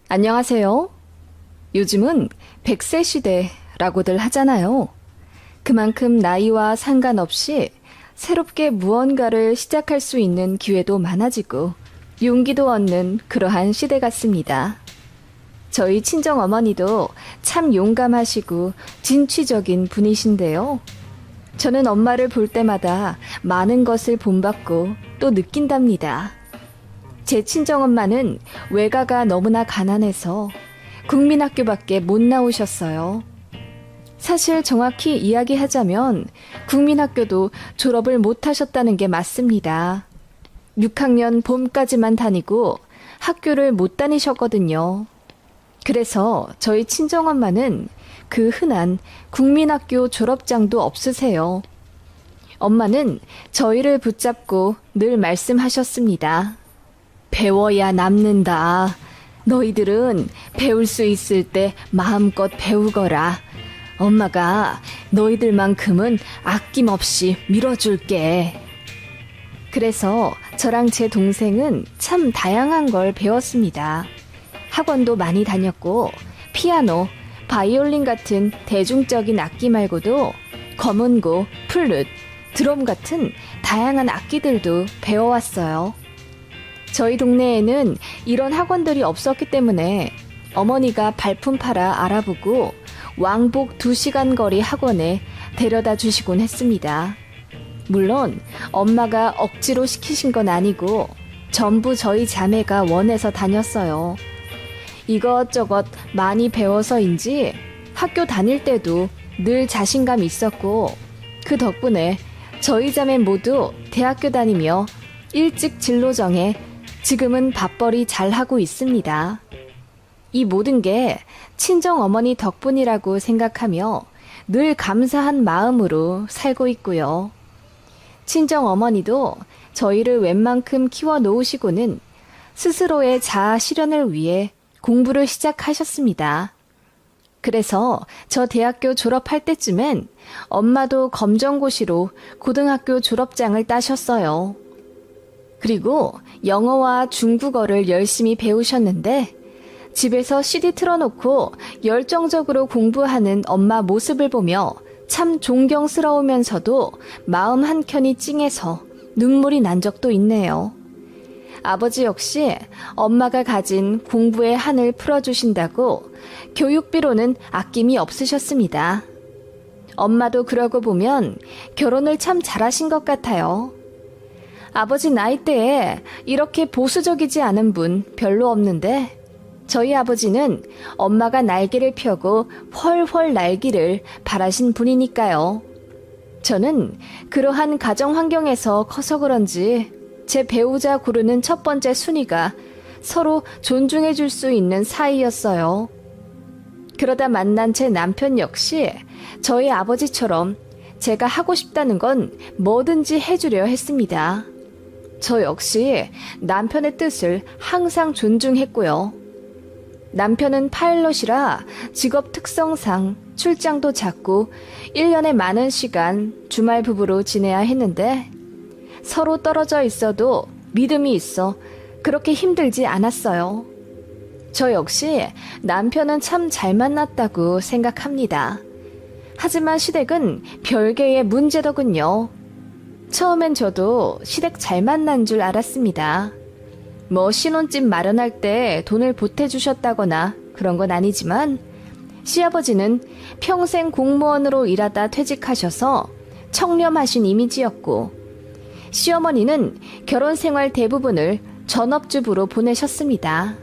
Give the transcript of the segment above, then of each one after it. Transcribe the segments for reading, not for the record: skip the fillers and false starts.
안녕하세요. 요즘은 100세 시대라고들 하잖아요. 그만큼 나이와 상관없이 새롭게 무언가를 시작할 수 있는 기회도 많아지고 용기도 얻는 그러한 시대 같습니다. 저희 친정어머니도 참 용감하시고 진취적인 분이신데요. 저는 엄마를 볼 때마다 많은 것을 본받고 또 느낀답니다. 제 친정엄마는 외가가 너무나 가난해서 국민학교밖에 못 나오셨어요. 사실 정확히 이야기하자면 국민학교도 졸업을 못 하셨다는 게 맞습니다. 6학년 봄까지만 다니고 학교를 못 다니셨거든요. 그래서 저희 친정엄마는 그 흔한 국민학교 졸업장도 없으세요. 엄마는 저희를 붙잡고 늘 말씀하셨습니다. 배워야 남는다. 너희들은 배울 수 있을 때 마음껏 배우거라. 엄마가 너희들만큼은 아낌없이 밀어줄게. 그래서 저랑 제 동생은 참 다양한 걸 배웠습니다. 학원도 많이 다녔고 피아노, 바이올린 같은 대중적인 악기 말고도 검은고, 플룻, 드럼 같은 다양한 악기들도 배워왔어요. 저희 동네에는 이런 학원들이 없었기 때문에 어머니가 발품 팔아 알아보고 왕복 2시간 거리 학원에 데려다 주시곤 했습니다. 물론 엄마가 억지로 시키신 건 아니고 전부 저희 자매가 원해서 다녔어요. 이것저것 많이 배워서인지 학교 다닐 때도 늘 자신감 있었고 그 덕분에 저희 자매 모두 대학교 다니며 일찍 진로 정해 지금은 밥벌이 잘하고 있습니다. 이 모든 게 친정어머니 덕분이라고 생각하며 늘 감사한 마음으로 살고 있고요. 친정어머니도 저희를 웬만큼 키워놓으시고는 스스로의 자아 실현을 위해 공부를 시작하셨습니다. 그래서 저 대학교 졸업할 때쯤엔 엄마도 검정고시로 고등학교 졸업장을 따셨어요. 그리고 영어와 중국어를 열심히 배우셨는데 집에서 CD 틀어놓고 열정적으로 공부하는 엄마 모습을 보며 참 존경스러우면서도 마음 한켠이 찡해서 눈물이 난 적도 있네요. 아버지 역시 엄마가 가진 공부의 한을 풀어주신다고 교육비로는 아낌이 없으셨습니다. 엄마도 그러고 보면 결혼을 참 잘하신 것 같아요. 아버지 나이대에 이렇게 보수적이지 않은 분 별로 없는데 저희 아버지는 엄마가 날개를 펴고 훨훨 날기를 바라신 분이니까요. 저는 그러한 가정 환경에서 커서 그런지 제 배우자 고르는 첫 번째 순위가 서로 존중해 줄 수 있는 사이였어요. 그러다 만난 제 남편 역시 저희 아버지처럼 제가 하고 싶다는 건 뭐든지 해주려 했습니다. 저 역시 남편의 뜻을 항상 존중했고요. 남편은 파일럿이라 직업 특성상 출장도 잦고 1년에 많은 시간 주말 부부로 지내야 했는데 서로 떨어져 있어도 믿음이 있어 그렇게 힘들지 않았어요. 저 역시 남편은 참 잘 만났다고 생각합니다. 하지만 시댁은 별개의 문제더군요. 처음엔 저도 시댁 잘 만난 줄 알았습니다. 뭐 신혼집 마련할 때 돈을 보태주셨다거나 그런 건 아니지만 시아버지는 평생 공무원으로 일하다 퇴직하셔서 청렴하신 이미지였고 시어머니는 결혼 생활 대부분을 전업주부로 보내셨습니다.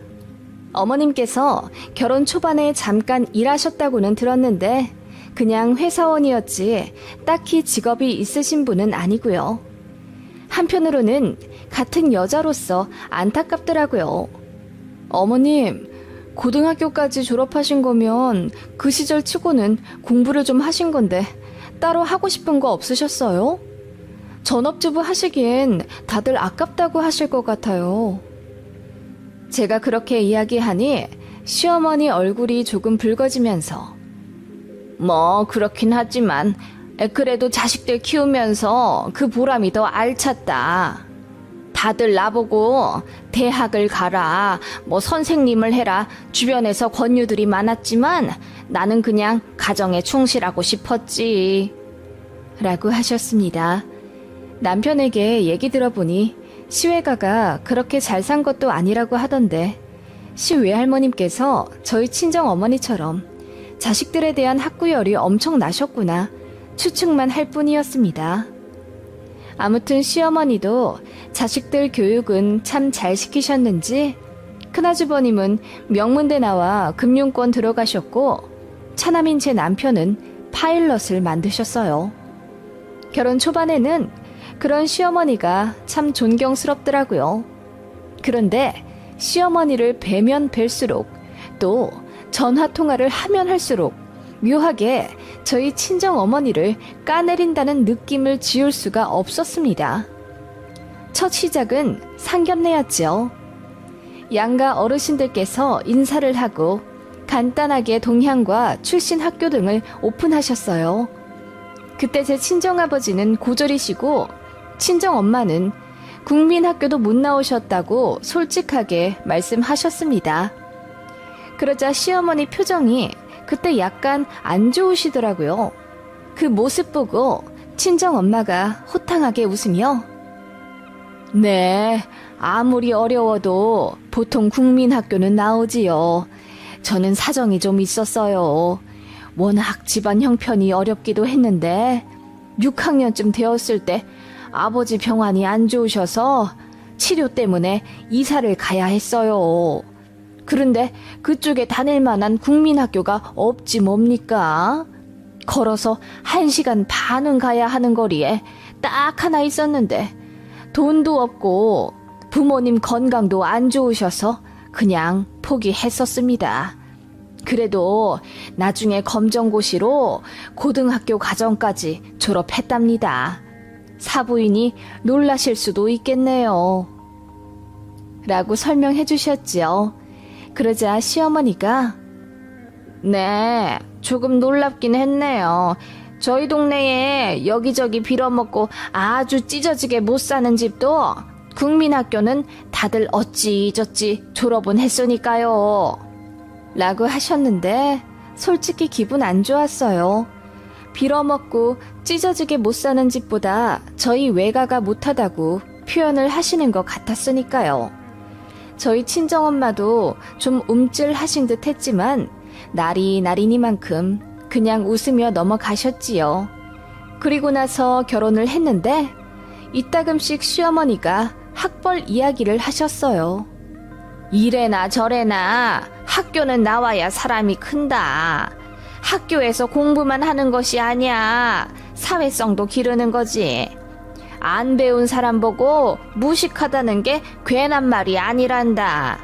어머님께서 결혼 초반에 잠깐 일하셨다고는 들었는데 그냥 회사원이었지 딱히 직업이 있으신 분은 아니고요. 한편으로는 같은 여자로서 안타깝더라고요. 어머님, 고등학교까지 졸업하신 거면 그 시절 치고는 공부를 좀 하신 건데 따로 하고 싶은 거 없으셨어요? 전업주부 하시기엔 다들 아깝다고 하실 것 같아요. 제가 그렇게 이야기하니 시어머니 얼굴이 조금 붉어지면서 뭐 그렇긴 하지만 그래도 자식들 키우면서 그 보람이 더 알찼다. 다들 나보고 대학을 가라, 뭐 선생님을 해라 주변에서 권유들이 많았지만 나는 그냥 가정에 충실하고 싶었지. 라고 하셨습니다. 남편에게 얘기 들어보니 시외가가 그렇게 잘 산 것도 아니라고 하던데 시외할머님께서 저희 친정 어머니처럼 자식들에 대한 학구열이 엄청 나셨구나 추측만 할 뿐이었습니다. 아무튼 시어머니도 자식들 교육은 참 잘 시키셨는지 큰아주버님은 명문대 나와 금융권 들어가셨고 차남인 제 남편은 파일럿을 만드셨어요. 결혼 초반에는 그런 시어머니가 참 존경스럽더라고요. 그런데 시어머니를 뵈면 뵐수록 또 전화통화를 하면 할수록 묘하게 저희 친정 어머니를 까내린다는 느낌을 지울 수가 없었습니다. 첫 시작은 상견례였죠. 양가 어르신들께서 인사를 하고 간단하게 동향과 출신 학교 등을 오픈하셨어요. 그때 제 친정아버지는 고졸이시고 친정엄마는 국민학교도 못 나오셨다고 솔직하게 말씀하셨습니다. 그러자 시어머니 표정이 그때 약간 안 좋으시더라고요. 그 모습 보고 친정엄마가 호탕하게 웃으며 네, 아무리 어려워도 보통 국민학교는 나오지요. 저는 사정이 좀 있었어요. 워낙 집안 형편이 어렵기도 했는데 6학년쯤 되었을 때 아버지 병환이 안 좋으셔서 치료 때문에 이사를 가야 했어요. 그런데 그쪽에 다닐 만한 국민학교가 없지 뭡니까? 걸어서 1시간 반은 가야 하는 거리에 딱 하나 있었는데 돈도 없고 부모님 건강도 안 좋으셔서 그냥 포기했었습니다. 그래도 나중에 검정고시로 고등학교 과정까지 졸업했답니다. 사부인이 놀라실 수도 있겠네요. 라고 설명해 주셨지요. 그러자 시어머니가 네, 조금 놀랍긴 했네요. 저희 동네에 여기저기 빌어먹고 아주 찢어지게 못 사는 집도 국민학교는 다들 어찌저찌 졸업은 했으니까요. 라고 하셨는데 솔직히 기분 안 좋았어요. 빌어먹고 찢어지게 못 사는 집보다 저희 외가가 못하다고 표현을 하시는 것 같았으니까요. 저희 친정엄마도 좀 움찔하신 듯 했지만 나리니만큼 그냥 웃으며 넘어가셨지요. 그리고 나서 결혼을 했는데 이따금씩 시어머니가 학벌 이야기를 하셨어요. 이래나 저래나 학교는 나와야 사람이 큰다. 학교에서 공부만 하는 것이 아니야. 사회성도 기르는 거지. 안 배운 사람 보고 무식하다는 게 괜한 말이 아니란다.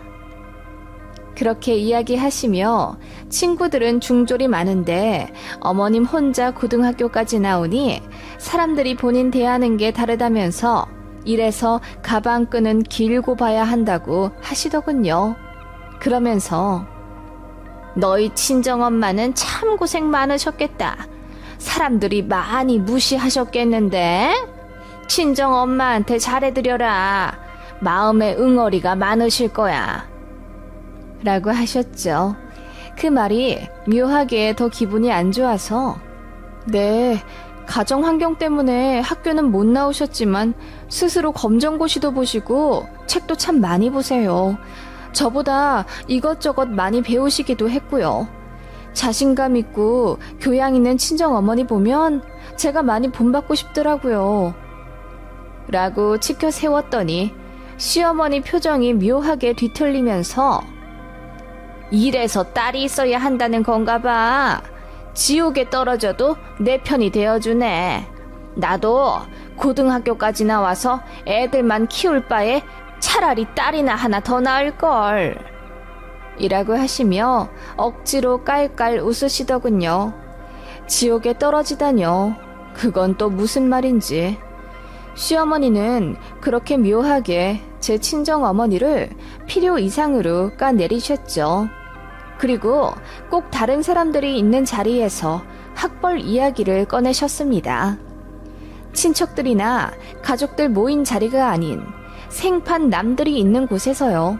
그렇게 이야기하시며 친구들은 중졸이 많은데 어머님 혼자 고등학교까지 나오니 사람들이 본인 대하는 게 다르다면서 이래서 가방끈은 길고 봐야 한다고 하시더군요. 그러면서 너희 친정엄마는 참 고생 많으셨겠다. 사람들이 많이 무시하셨겠는데 친정엄마한테 잘해드려라. 마음에 응어리가 많으실 거야. 라고 하셨죠. 그 말이 묘하게 더 기분이 안 좋아서 네, 가정 환경 때문에 학교는 못 나오셨지만 스스로 검정고시도 보시고 책도 참 많이 보세요. 저보다 이것저것 많이 배우시기도 했고요. 자신감 있고 교양 있는 친정어머니 보면 제가 많이 본받고 싶더라고요. 라고 치켜 세웠더니 시어머니 표정이 묘하게 뒤틀리면서 이래서 딸이 있어야 한다는 건가 봐. 지옥에 떨어져도 내 편이 되어주네. 나도 고등학교까지 나와서 애들만 키울 바에 차라리 딸이나 하나 더 낳을걸. 이라고 하시며 억지로 깔깔 웃으시더군요. 지옥에 떨어지다뇨. 그건 또 무슨 말인지. 시어머니는 그렇게 묘하게 제 친정어머니를 필요 이상으로 까내리셨죠. 그리고 꼭 다른 사람들이 있는 자리에서 학벌 이야기를 꺼내셨습니다. 친척들이나 가족들 모인 자리가 아닌 생판 남들이 있는 곳에서요.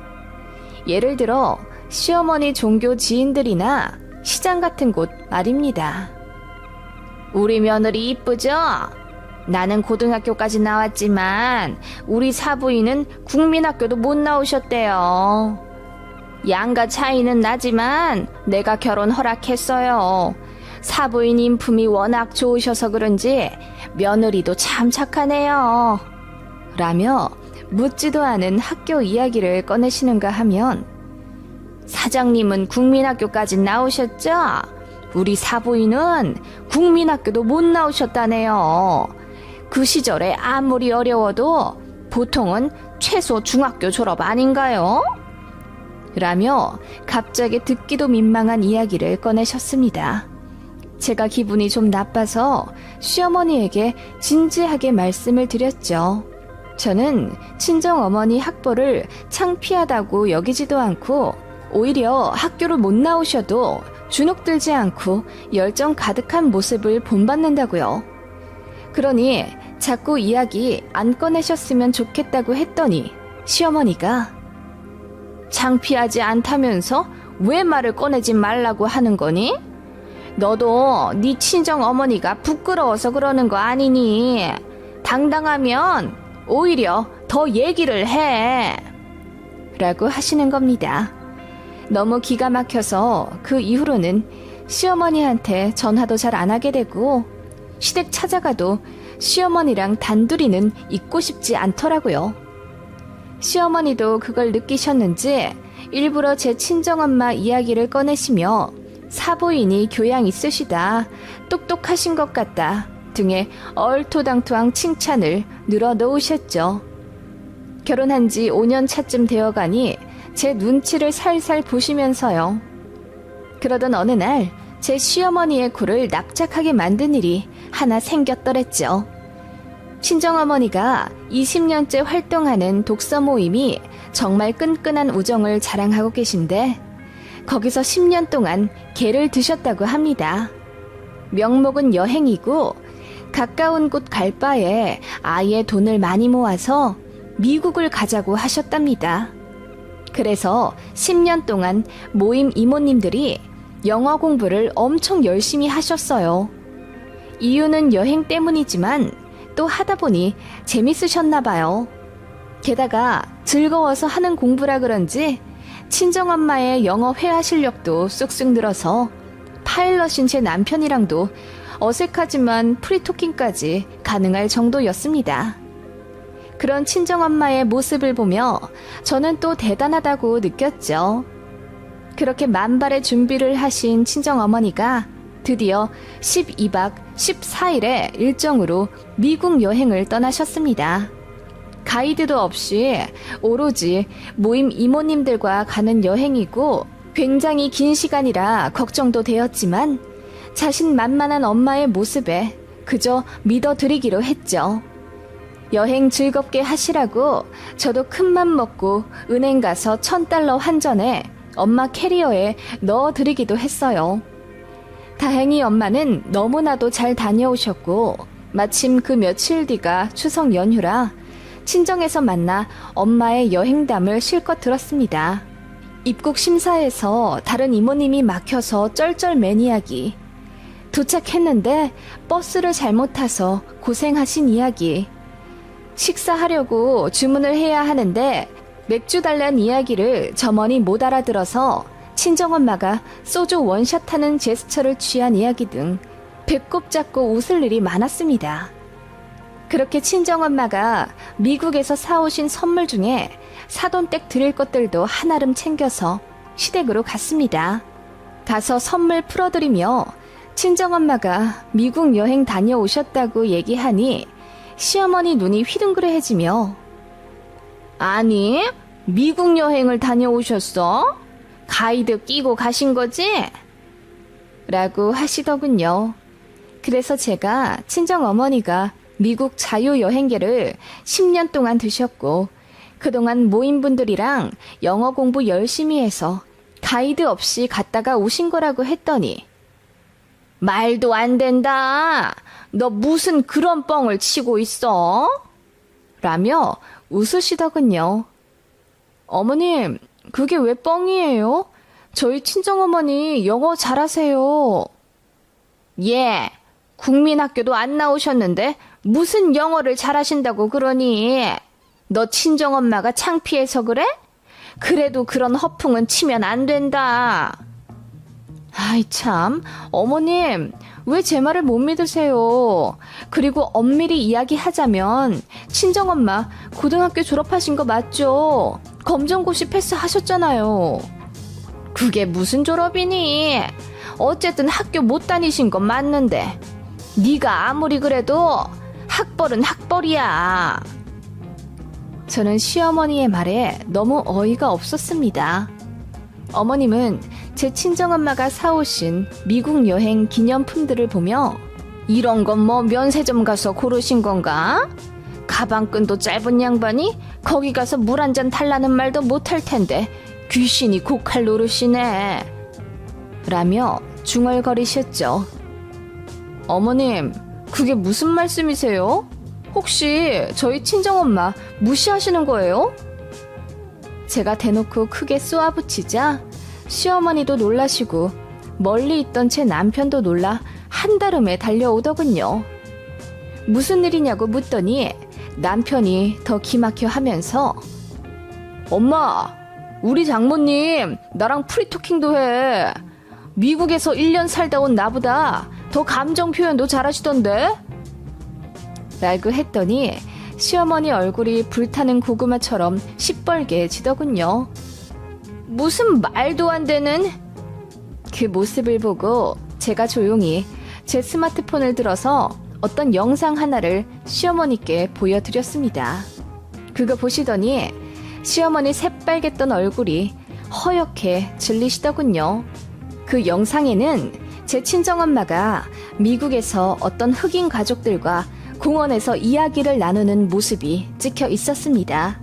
예를 들어 시어머니 종교 지인들이나 시장 같은 곳 말입니다. 우리 며느리 이쁘죠? 나는 고등학교까지 나왔지만 우리 사부인은 국민학교도 못 나오셨대요. 양가 차이는 나지만 내가 결혼 허락했어요. 사부인 인품이 워낙 좋으셔서 그런지 며느리도 참 착하네요. 라며 묻지도 않은 학교 이야기를 꺼내시는가 하면, 사장님은 국민학교까지 나오셨죠? 우리 사부인은 국민학교도 못 나오셨다네요. 그 시절에 아무리 어려워도 보통은 최소 중학교 졸업 아닌가요? 라며 갑자기 듣기도 민망한 이야기를 꺼내셨습니다. 제가 기분이 좀 나빠서 시어머니에게 진지하게 말씀을 드렸죠. 저는 친정어머니 학벌을 창피하다고 여기지도 않고 오히려 학교를 못 나오셔도 주눅들지 않고 열정 가득한 모습을 본받는다고요. 그러니 자꾸 이야기 안 꺼내셨으면 좋겠다고 했더니 시어머니가 창피하지 않다면서 왜 말을 꺼내지 말라고 하는 거니? 너도 네 친정어머니가 부끄러워서 그러는 거 아니니? 당당하면 오히려 더 얘기를 해. 라고 하시는 겁니다. 너무 기가 막혀서 그 이후로는 시어머니한테 전화도 잘 안 하게 되고 시댁 찾아가도 시어머니랑 단둘이는 있고 싶지 않더라고요. 시어머니도 그걸 느끼셨는지 일부러 제 친정엄마 이야기를 꺼내시며 사부인이 교양 있으시다, 똑똑하신 것 같다 등의 얼토당토한 칭찬을 늘어놓으셨죠. 결혼한 지 5년 차쯤 되어가니 제 눈치를 살살 보시면서요. 그러던 어느 날 제 시어머니의 코를 납작하게 만든 일이 하나 생겼더랬죠. 친정어머니가 20년째 활동하는 독서 모임이 정말 끈끈한 우정을 자랑하고 계신데 거기서 10년 동안 개를 드셨다고 합니다. 명목은 여행이고 가까운 곳 갈 바에 아예 돈을 많이 모아서 미국을 가자고 하셨답니다. 그래서 10년 동안 모임 이모님들이 영어 공부를 엄청 열심히 하셨어요. 이유는 여행 때문이지만 또 하다 보니 재밌으셨나 봐요. 게다가 즐거워서 하는 공부라 그런지 친정엄마의 영어 회화 실력도 쑥쑥 늘어서 파일럿인 제 남편이랑도 어색하지만 프리토킹까지 가능할 정도였습니다. 그런 친정엄마의 모습을 보며 저는 또 대단하다고 느꼈죠. 그렇게 만발의 준비를 하신 친정어머니가 드디어 12박 14일의 일정으로 미국 여행을 떠나셨습니다. 가이드도 없이 오로지 모임 이모님들과 가는 여행이고 굉장히 긴 시간이라 걱정도 되었지만 자신만만한 엄마의 모습에 그저 믿어드리기로 했죠. 여행 즐겁게 하시라고 저도 큰맘 먹고 은행 가서 $1,000 환전해 엄마 캐리어에 넣어드리기도 했어요. 다행히 엄마는 너무나도 잘 다녀오셨고 마침 그 며칠 뒤가 추석 연휴라 친정에서 만나 엄마의 여행담을 실컷 들었습니다. 입국 심사에서 다른 이모님이 막혀서 쩔쩔맨 이야기, 도착했는데 버스를 잘못 타서 고생하신 이야기, 식사하려고 주문을 해야 하는데 맥주 달란 이야기를 점원이 못 알아들어서 친정엄마가 소주 원샷하는 제스처를 취한 이야기 등 배꼽 잡고 웃을 일이 많았습니다. 그렇게 친정엄마가 미국에서 사오신 선물 중에 사돈댁 드릴 것들도 한아름 챙겨서 시댁으로 갔습니다. 가서 선물 풀어드리며 친정엄마가 미국 여행 다녀오셨다고 얘기하니 시어머니 눈이 휘둥그레해지며 아니, 미국 여행을 다녀오셨어? 가이드 끼고 가신 거지? 라고 하시더군요. 그래서 제가 친정어머니가 미국 자유여행계를 10년 동안 드셨고 그동안 모임분들이랑 영어 공부 열심히 해서 가이드 없이 갔다가 오신 거라고 했더니 말도 안 된다. 너 무슨 그런 뻥을 치고 있어? 라며 웃으시더군요. 어머님, 그게 왜 뻥이에요? 저희 친정어머니 영어 잘하세요. 예, 국민학교도 안 나오셨는데 무슨 영어를 잘하신다고 그러니? 너 친정엄마가 창피해서 그래? 그래도 그런 허풍은 치면 안 된다. 아이 참, 어머님, 왜 제 말을 못 믿으세요? 그리고 엄밀히 이야기하자면 친정엄마 고등학교 졸업하신 거 맞죠? 검정고시 패스하셨잖아요. 그게 무슨 졸업이니? 어쨌든 학교 못 다니신 건 맞는데 네가 아무리 그래도 학벌은 학벌이야. 저는 시어머니의 말에 너무 어이가 없었습니다. 어머님은 제 친정엄마가 사오신 미국 여행 기념품들을 보며 이런 건 뭐 면세점 가서 고르신 건가? 가방끈도 짧은 양반이 거기 가서 물 한 잔 달라는 말도 못할 텐데 귀신이 고칼 노릇이네. 라며 중얼거리셨죠. 어머님, 그게 무슨 말씀이세요? 혹시 저희 친정엄마 무시하시는 거예요? 제가 대놓고 크게 쏘아붙이자 시어머니도 놀라시고 멀리 있던 제 남편도 놀라 한달음에 달려오더군요. 무슨 일이냐고 묻더니 남편이 더 기막혀 하면서 엄마, 우리 장모님 나랑 프리토킹도 해. 미국에서 1년 살다 온 나보다 더 감정 표현도 잘하시던데? 라고 했더니 시어머니 얼굴이 불타는 고구마처럼 시뻘게 지더군요. 무슨 말도 안 되는? 그 모습을 보고 제가 조용히 제 스마트폰을 들어서 어떤 영상 하나를 시어머니께 보여드렸습니다. 그거 보시더니 시어머니 새빨갰던 얼굴이 허옇게 질리시더군요. 그 영상에는 제 친정엄마가 미국에서 어떤 흑인 가족들과 공원에서 이야기를 나누는 모습이 찍혀 있었습니다.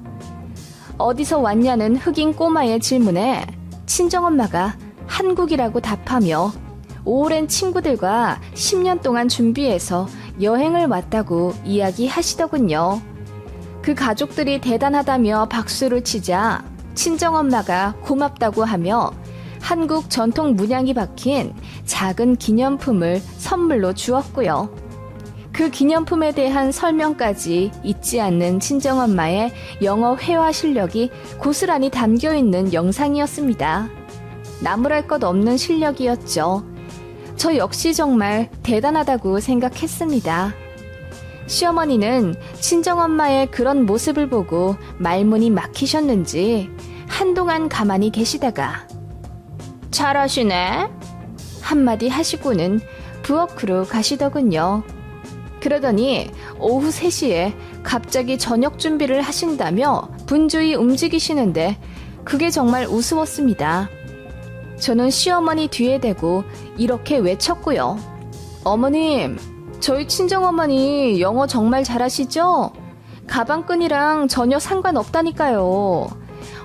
어디서 왔냐는 흑인 꼬마의 질문에 친정엄마가 한국이라고 답하며 오랜 친구들과 10년 동안 준비해서 여행을 왔다고 이야기하시더군요. 그 가족들이 대단하다며 박수를 치자 친정엄마가 고맙다고 하며 한국 전통 문양이 박힌 작은 기념품을 선물로 주었고요. 그 기념품에 대한 설명까지 잊지 않는 친정엄마의 영어 회화 실력이 고스란히 담겨있는 영상이었습니다. 나무랄 것 없는 실력이었죠. 저 역시 정말 대단하다고 생각했습니다. 시어머니는 친정엄마의 그런 모습을 보고 말문이 막히셨는지 한동안 가만히 계시다가 잘하시네? 한마디 하시고는 부엌으로 가시더군요. 그러더니 오후 3시에 갑자기 저녁 준비를 하신다며 분주히 움직이시는데 그게 정말 우스웠습니다. 저는 시어머니 뒤에 대고 이렇게 외쳤고요. 어머님, 저희 친정어머니 영어 정말 잘하시죠? 가방끈이랑 전혀 상관없다니까요.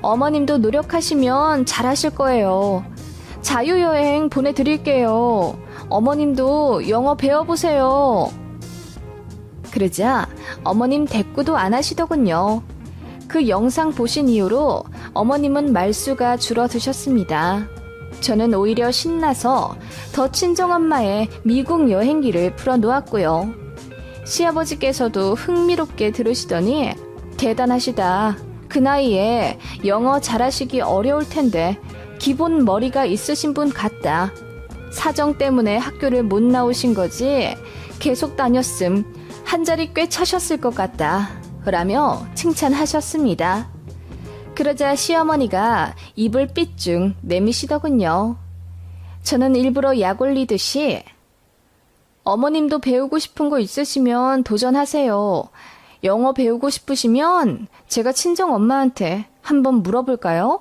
어머님도 노력하시면 잘하실 거예요. 자유여행 보내드릴게요. 어머님도 영어 배워보세요. 그러자 어머님 대꾸도 안 하시더군요. 그 영상 보신 이후로 어머님은 말수가 줄어드셨습니다. 저는 오히려 신나서 더 친정엄마의 미국 여행기를 풀어놓았고요. 시아버지께서도 흥미롭게 들으시더니 대단하시다. 그 나이에 영어 잘하시기 어려울 텐데 기본 머리가 있으신 분 같다. 사정 때문에 학교를 못 나오신 거지 계속 다녔음 한 자리 꽤 차셨을 것 같다. 라며 칭찬하셨습니다. 그러자 시어머니가 입을 삐쭉 내미시더군요. 저는 일부러 약 올리듯이 어머님도 배우고 싶은 거 있으시면 도전하세요. 영어 배우고 싶으시면 제가 친정엄마한테 한번 물어볼까요?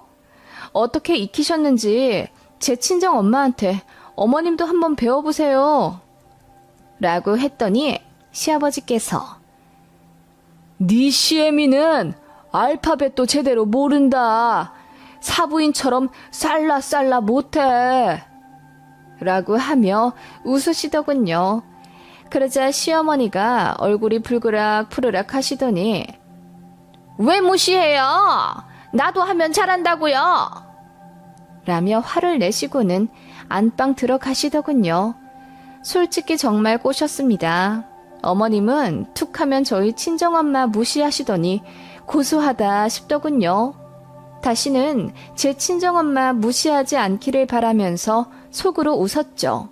어떻게 익히셨는지 제 친정엄마한테 어머님도 한번 배워보세요. 라고 했더니 시아버지께서 네 시애미는 알파벳도 제대로 모른다. 사부인처럼 쌀라쌀라 못해. 라고 하며 웃으시더군요. 그러자 시어머니가 얼굴이 불그락 푸르락 하시더니 왜 무시해요? 나도 하면 잘한다고요. 라며 화를 내시고는 안방 들어가시더군요. 솔직히 정말 꼬셨습니다. 어머님은 툭 하면 저희 친정엄마 무시하시더니 고소하다 싶더군요. 다시는 제 친정엄마 무시하지 않기를 바라면서 속으로 웃었죠.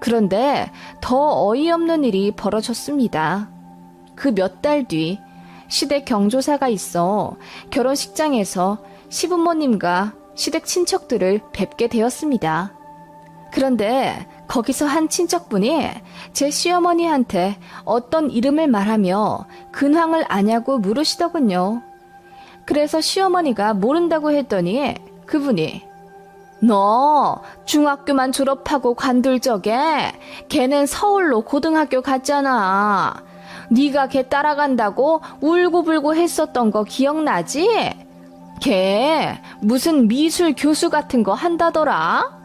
그런데 더 어이없는 일이 벌어졌습니다. 그 몇 달 뒤 시댁 경조사가 있어 결혼식장에서 시부모님과 시댁 친척들을 뵙게 되었습니다. 그런데 거기서 한 친척분이 제 시어머니한테 어떤 이름을 말하며 근황을 아냐고 물으시더군요. 그래서 시어머니가 모른다고 했더니 그분이 너 중학교만 졸업하고 관둘 적에 걔는 서울로 고등학교 갔잖아. 네가 걔 따라간다고 울고불고 했었던 거 기억나지? 걔 무슨 미술 교수 같은 거 한다더라?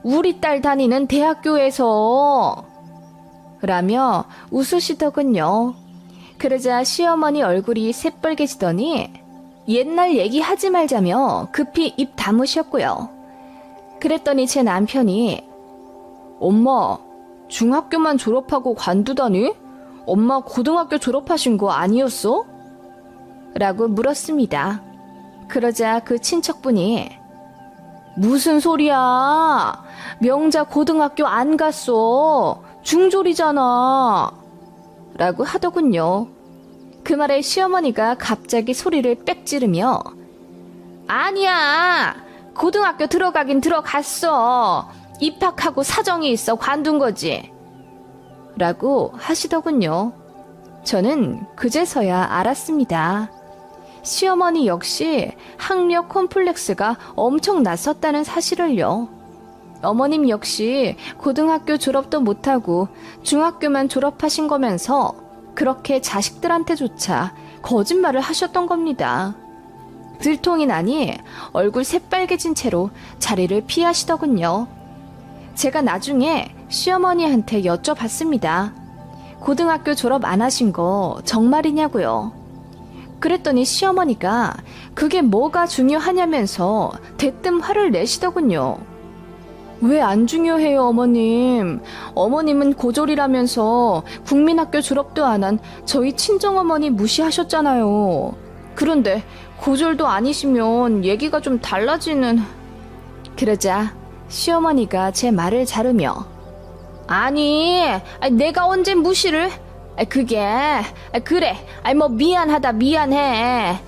우리 딸 다니는 대학교에서. 라며 웃으시더군요. 그러자 시어머니 얼굴이 새빨개지더니 옛날 얘기 하지 말자며 급히 입 다무셨고요. 그랬더니 제 남편이 엄마, 중학교만 졸업하고 관두다니? 엄마 고등학교 졸업하신 거 아니었어? 라고 물었습니다. 그러자 그 친척분이 무슨 소리야? 명자 고등학교 안 갔어. 중졸이잖아. 라고 하더군요. 그 말에 시어머니가 갑자기 소리를 빽 지르며 아니야. 고등학교 들어가긴 들어갔어. 입학하고 사정이 있어 관둔 거지. 라고 하시더군요. 저는 그제서야 알았습니다. 시어머니 역시 학력 콤플렉스가 엄청 났었다는 사실을요. 어머님 역시 고등학교 졸업도 못하고 중학교만 졸업하신 거면서 그렇게 자식들한테조차 거짓말을 하셨던 겁니다. 들통이 나니 얼굴 새빨개진 채로 자리를 피하시더군요. 제가 나중에 시어머니한테 여쭤봤습니다. 고등학교 졸업 안 하신 거 정말이냐고요. 그랬더니 시어머니가 그게 뭐가 중요하냐면서 대뜸 화를 내시더군요. 왜 안 중요해요, 어머님? 어머님은 고졸이라면서 국민학교 졸업도 안 한 저희 친정어머니 무시하셨잖아요. 그런데 고졸도 아니시면 얘기가 좀 달라지는... 그러자 시어머니가 제 말을 자르며 아니, 내가 언제 무시를... 그래, 뭐 미안하다 미안해.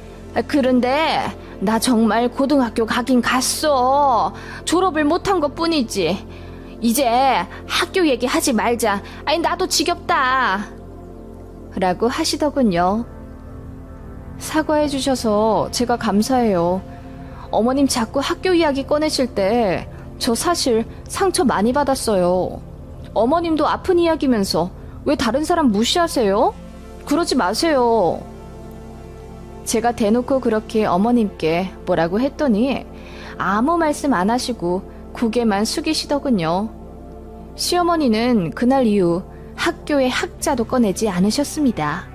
그런데 나 정말 고등학교 가긴 갔어. 졸업을 못한 것 뿐이지. 이제 학교 얘기하지 말자. 나도 지겹다. 라고 하시더군요. 사과해 주셔서 제가 감사해요. 어머님 자꾸 학교 이야기 꺼내실 때 저 사실 상처 많이 받았어요. 어머님도 아픈 이야기면서 왜 다른 사람 무시하세요? 그러지 마세요. 제가 대놓고 그렇게 어머님께 뭐라고 했더니 아무 말씀 안 하시고 고개만 숙이시더군요. 시어머니는 그날 이후 학교의 학자도 꺼내지 않으셨습니다.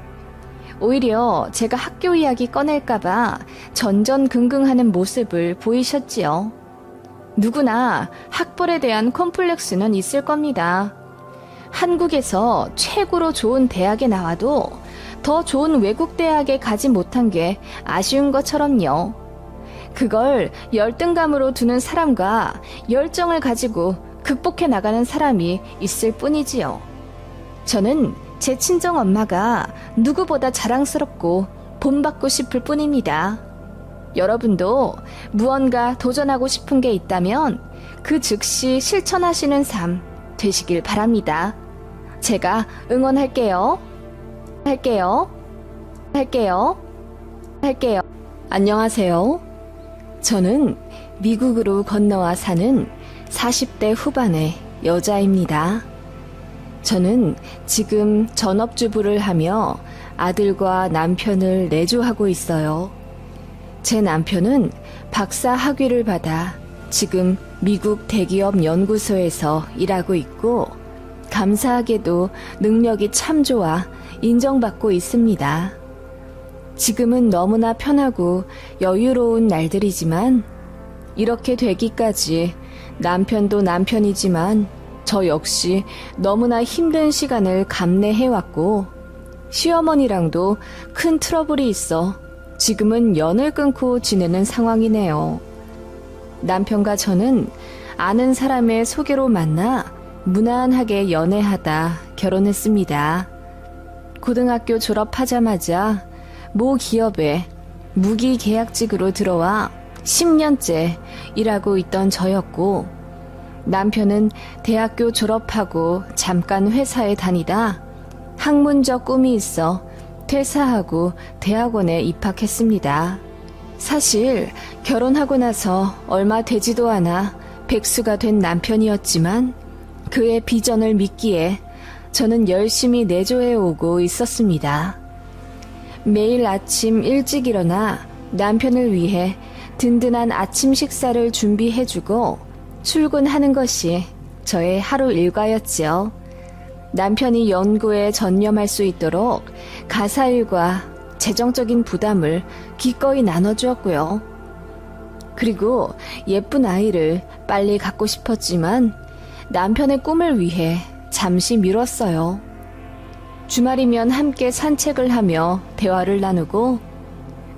오히려 제가 학교 이야기 꺼낼까봐 전전긍긍하는 모습을 보이셨지요. 누구나 학벌에 대한 콤플렉스는 있을 겁니다. 한국에서 최고로 좋은 대학에 나와도 더 좋은 외국 대학에 가지 못한 게 아쉬운 것처럼요. 그걸 열등감으로 두는 사람과 열정을 가지고 극복해 나가는 사람이 있을 뿐이지요. 저는 제 친정엄마가 누구보다 자랑스럽고 본받고 싶을 뿐입니다. 여러분도 무언가 도전하고 싶은 게 있다면 그 즉시 실천하시는 삶 되시길 바랍니다. 제가 응원할게요. 할게요. 안녕하세요. 저는 미국으로 건너와 사는 40대 후반의 여자입니다. 저는 지금 전업주부를 하며 아들과 남편을 내조하고 있어요. 제 남편은 박사 학위를 받아 지금 미국 대기업 연구소에서 일하고 있고 감사하게도 능력이 참 좋아 인정받고 있습니다. 지금은 너무나 편하고 여유로운 날들이지만 이렇게 되기까지 남편도 남편이지만 저 역시 너무나 힘든 시간을 감내해왔고 시어머니랑도 큰 트러블이 있어 지금은 연을 끊고 지내는 상황이네요. 남편과 저는 아는 사람의 소개로 만나 무난하게 연애하다 결혼했습니다. 고등학교 졸업하자마자 모 기업에 무기계약직으로 들어와 10년째 일하고 있던 저였고 남편은 대학교 졸업하고 잠깐 회사에 다니다 학문적 꿈이 있어 퇴사하고 대학원에 입학했습니다. 사실 결혼하고 나서 얼마 되지도 않아 백수가 된 남편이었지만 그의 비전을 믿기에 저는 열심히 내조해 오고 있었습니다. 매일 아침 일찍 일어나 남편을 위해 든든한 아침 식사를 준비해주고 출근하는 것이 저의 하루 일과였지요. 남편이 연구에 전념할 수 있도록 가사일과 재정적인 부담을 기꺼이 나눠주었고요. 그리고 예쁜 아이를 빨리 갖고 싶었지만 남편의 꿈을 위해 잠시 미뤘어요. 주말이면 함께 산책을 하며 대화를 나누고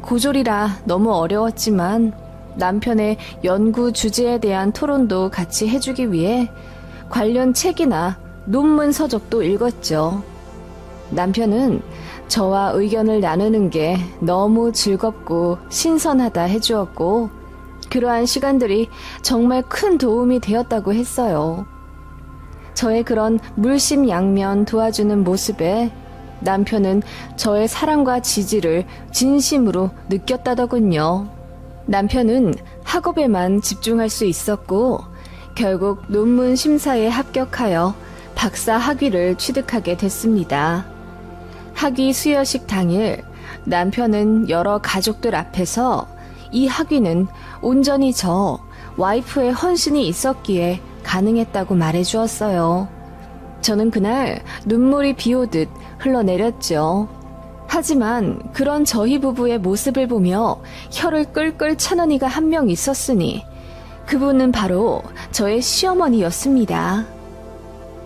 고졸이라 너무 어려웠지만 남편의 연구 주제에 대한 토론도 같이 해주기 위해 관련 책이나 논문 서적도 읽었죠. 남편은 저와 의견을 나누는 게 너무 즐겁고 신선하다 해주었고 그러한 시간들이 정말 큰 도움이 되었다고 했어요. 저의 그런 물심양면 도와주는 모습에 남편은 저의 사랑과 지지를 진심으로 느꼈다더군요. 남편은 학업에만 집중할 수 있었고 결국 논문 심사에 합격하여 박사 학위를 취득하게 됐습니다. 학위 수여식 당일 남편은 여러 가족들 앞에서 이 학위는 온전히 저 와이프의 헌신이 있었기에 가능했다고 말해주었어요. 저는 그날 눈물이 비오듯 흘러내렸죠. 하지만 그런 저희 부부의 모습을 보며 혀를 끌끌 차는 이가 한 명 있었으니 그분은 바로 저의 시어머니였습니다.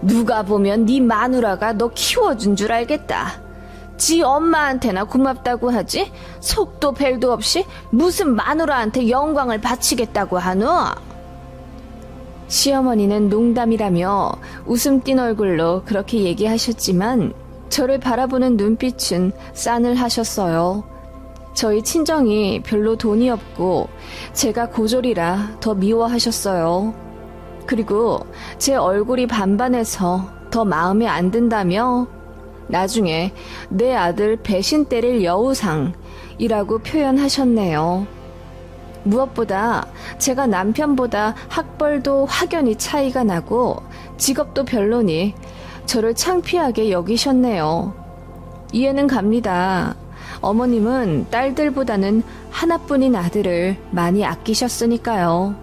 누가 보면 네 마누라가 너 키워준 줄 알겠다. 지 엄마한테나 고맙다고 하지 속도 벨도 없이 무슨 마누라한테 영광을 바치겠다고 하노? 시어머니는 농담이라며 웃음 띤 얼굴로 그렇게 얘기하셨지만 저를 바라보는 눈빛은 싸늘하셨어요. 저희 친정이 별로 돈이 없고 제가 고졸이라 더 미워하셨어요. 그리고 제 얼굴이 반반해서 더 마음에 안 든다며 나중에 내 아들 배신 때릴 여우상이라고 표현하셨네요. 무엇보다 제가 남편보다 학벌도 확연히 차이가 나고 직업도 별로니 저를 창피하게 여기셨네요. 이해는 갑니다. 어머님은 딸들보다는 하나뿐인 아들을 많이 아끼셨으니까요.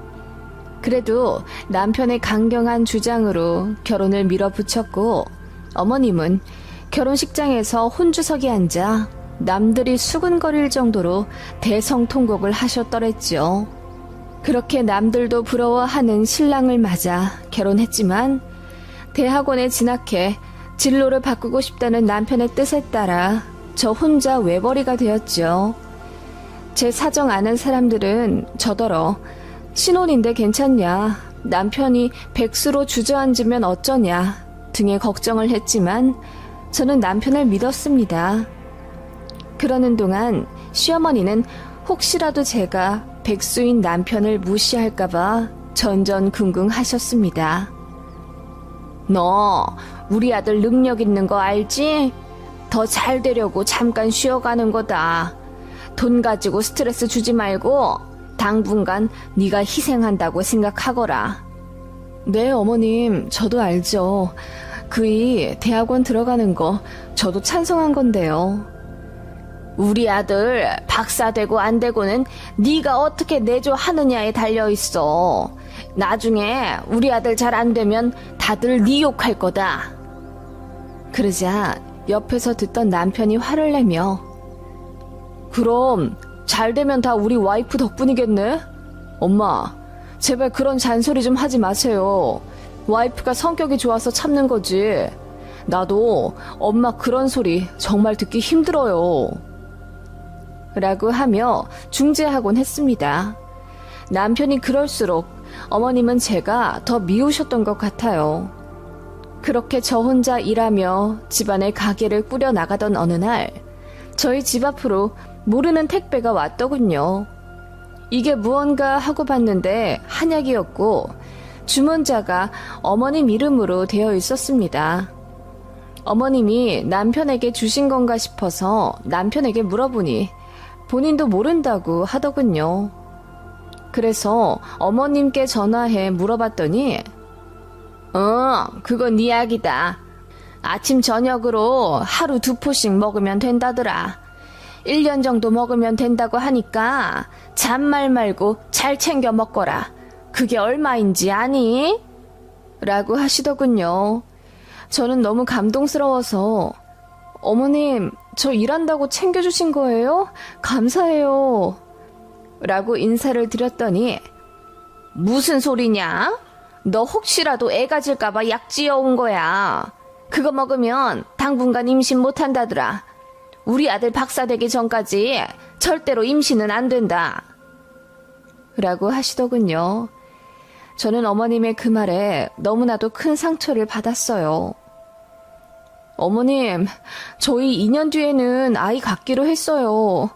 그래도 남편의 강경한 주장으로 결혼을 밀어붙였고 어머님은 결혼식장에서 혼주석에 앉아 남들이 수근거릴 정도로 대성통곡을 하셨더랬지요. 그렇게 남들도 부러워하는 신랑을 맞아 결혼했지만 대학원에 진학해 진로를 바꾸고 싶다는 남편의 뜻에 따라 저 혼자 외벌이가 되었죠. 제 사정 아는 사람들은 저더러 신혼인데 괜찮냐, 남편이 백수로 주저앉으면 어쩌냐 등의 걱정을 했지만 저는 남편을 믿었습니다. 그러는 동안 시어머니는 혹시라도 제가 백수인 남편을 무시할까봐 전전긍긍하셨습니다. 너 우리 아들 능력 있는 거 알지? 더 잘 되려고 잠깐 쉬어가는 거다. 돈 가지고 스트레스 주지 말고 당분간 네가 희생한다고 생각하거라. 네, 어머님, 저도 알죠. 그이 대학원 들어가는 거 저도 찬성한 건데요. 우리 아들 박사 되고 안 되고는 네가 어떻게 내조하느냐에 달려있어. 나중에 우리 아들 잘 안 되면 다들 네 욕할 거다. 그러자 옆에서 듣던 남편이 화를 내며 그럼 잘 되면 다 우리 와이프 덕분이겠네? 엄마, 제발 그런 잔소리 좀 하지 마세요. 와이프가 성격이 좋아서 참는 거지. 나도 엄마 그런 소리 정말 듣기 힘들어요. 라고 하며 중재하곤 했습니다. 남편이 그럴수록 어머님은 제가 더 미우셨던 것 같아요. 그렇게 저 혼자 일하며 집안의 가게를 꾸려 나가던 어느 날 저희 집 앞으로 모르는 택배가 왔더군요. 이게 무언가 하고 봤는데 한약이었고 주문자가 어머님 이름으로 되어 있었습니다. 어머님이 남편에게 주신 건가 싶어서 남편에게 물어보니 본인도 모른다고 하더군요. 그래서 어머님께 전화해 물어봤더니 그건 네 약이다. 아침 저녁으로 하루 2포씩 먹으면 된다더라. 1년 정도 먹으면 된다고 하니까 잔말 말고 잘 챙겨 먹거라. 그게 얼마인지 아니? 라고 하시더군요. 저는 너무 감동스러워서 어머님, 저 일한다고 챙겨주신 거예요? 감사해요. 라고 인사를 드렸더니 무슨 소리냐? 너 혹시라도 애 가질까봐 약 지어온 거야. 그거 먹으면 당분간 임신 못한다더라. 우리 아들 박사 되기 전까지 절대로 임신은 안 된다. 라고 하시더군요. 저는 어머님의 그 말에 너무나도 큰 상처를 받았어요. 어머님, 저희 2년 뒤에는 아이 갖기로 했어요.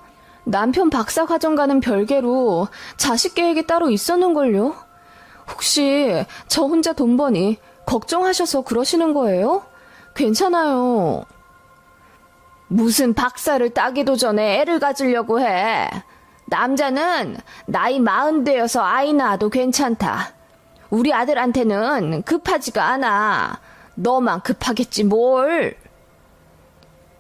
남편 박사 과정과는 별개로 자식 계획이 따로 있었는걸요? 혹시 저 혼자 돈 버니 걱정하셔서 그러시는 거예요? 괜찮아요. 무슨 박사를 따기도 전에 애를 가지려고 해. 남자는 나이 40 되어서 아이 낳아도 괜찮다. 우리 아들한테는 급하지가 않아. 너만 급하겠지 뭘.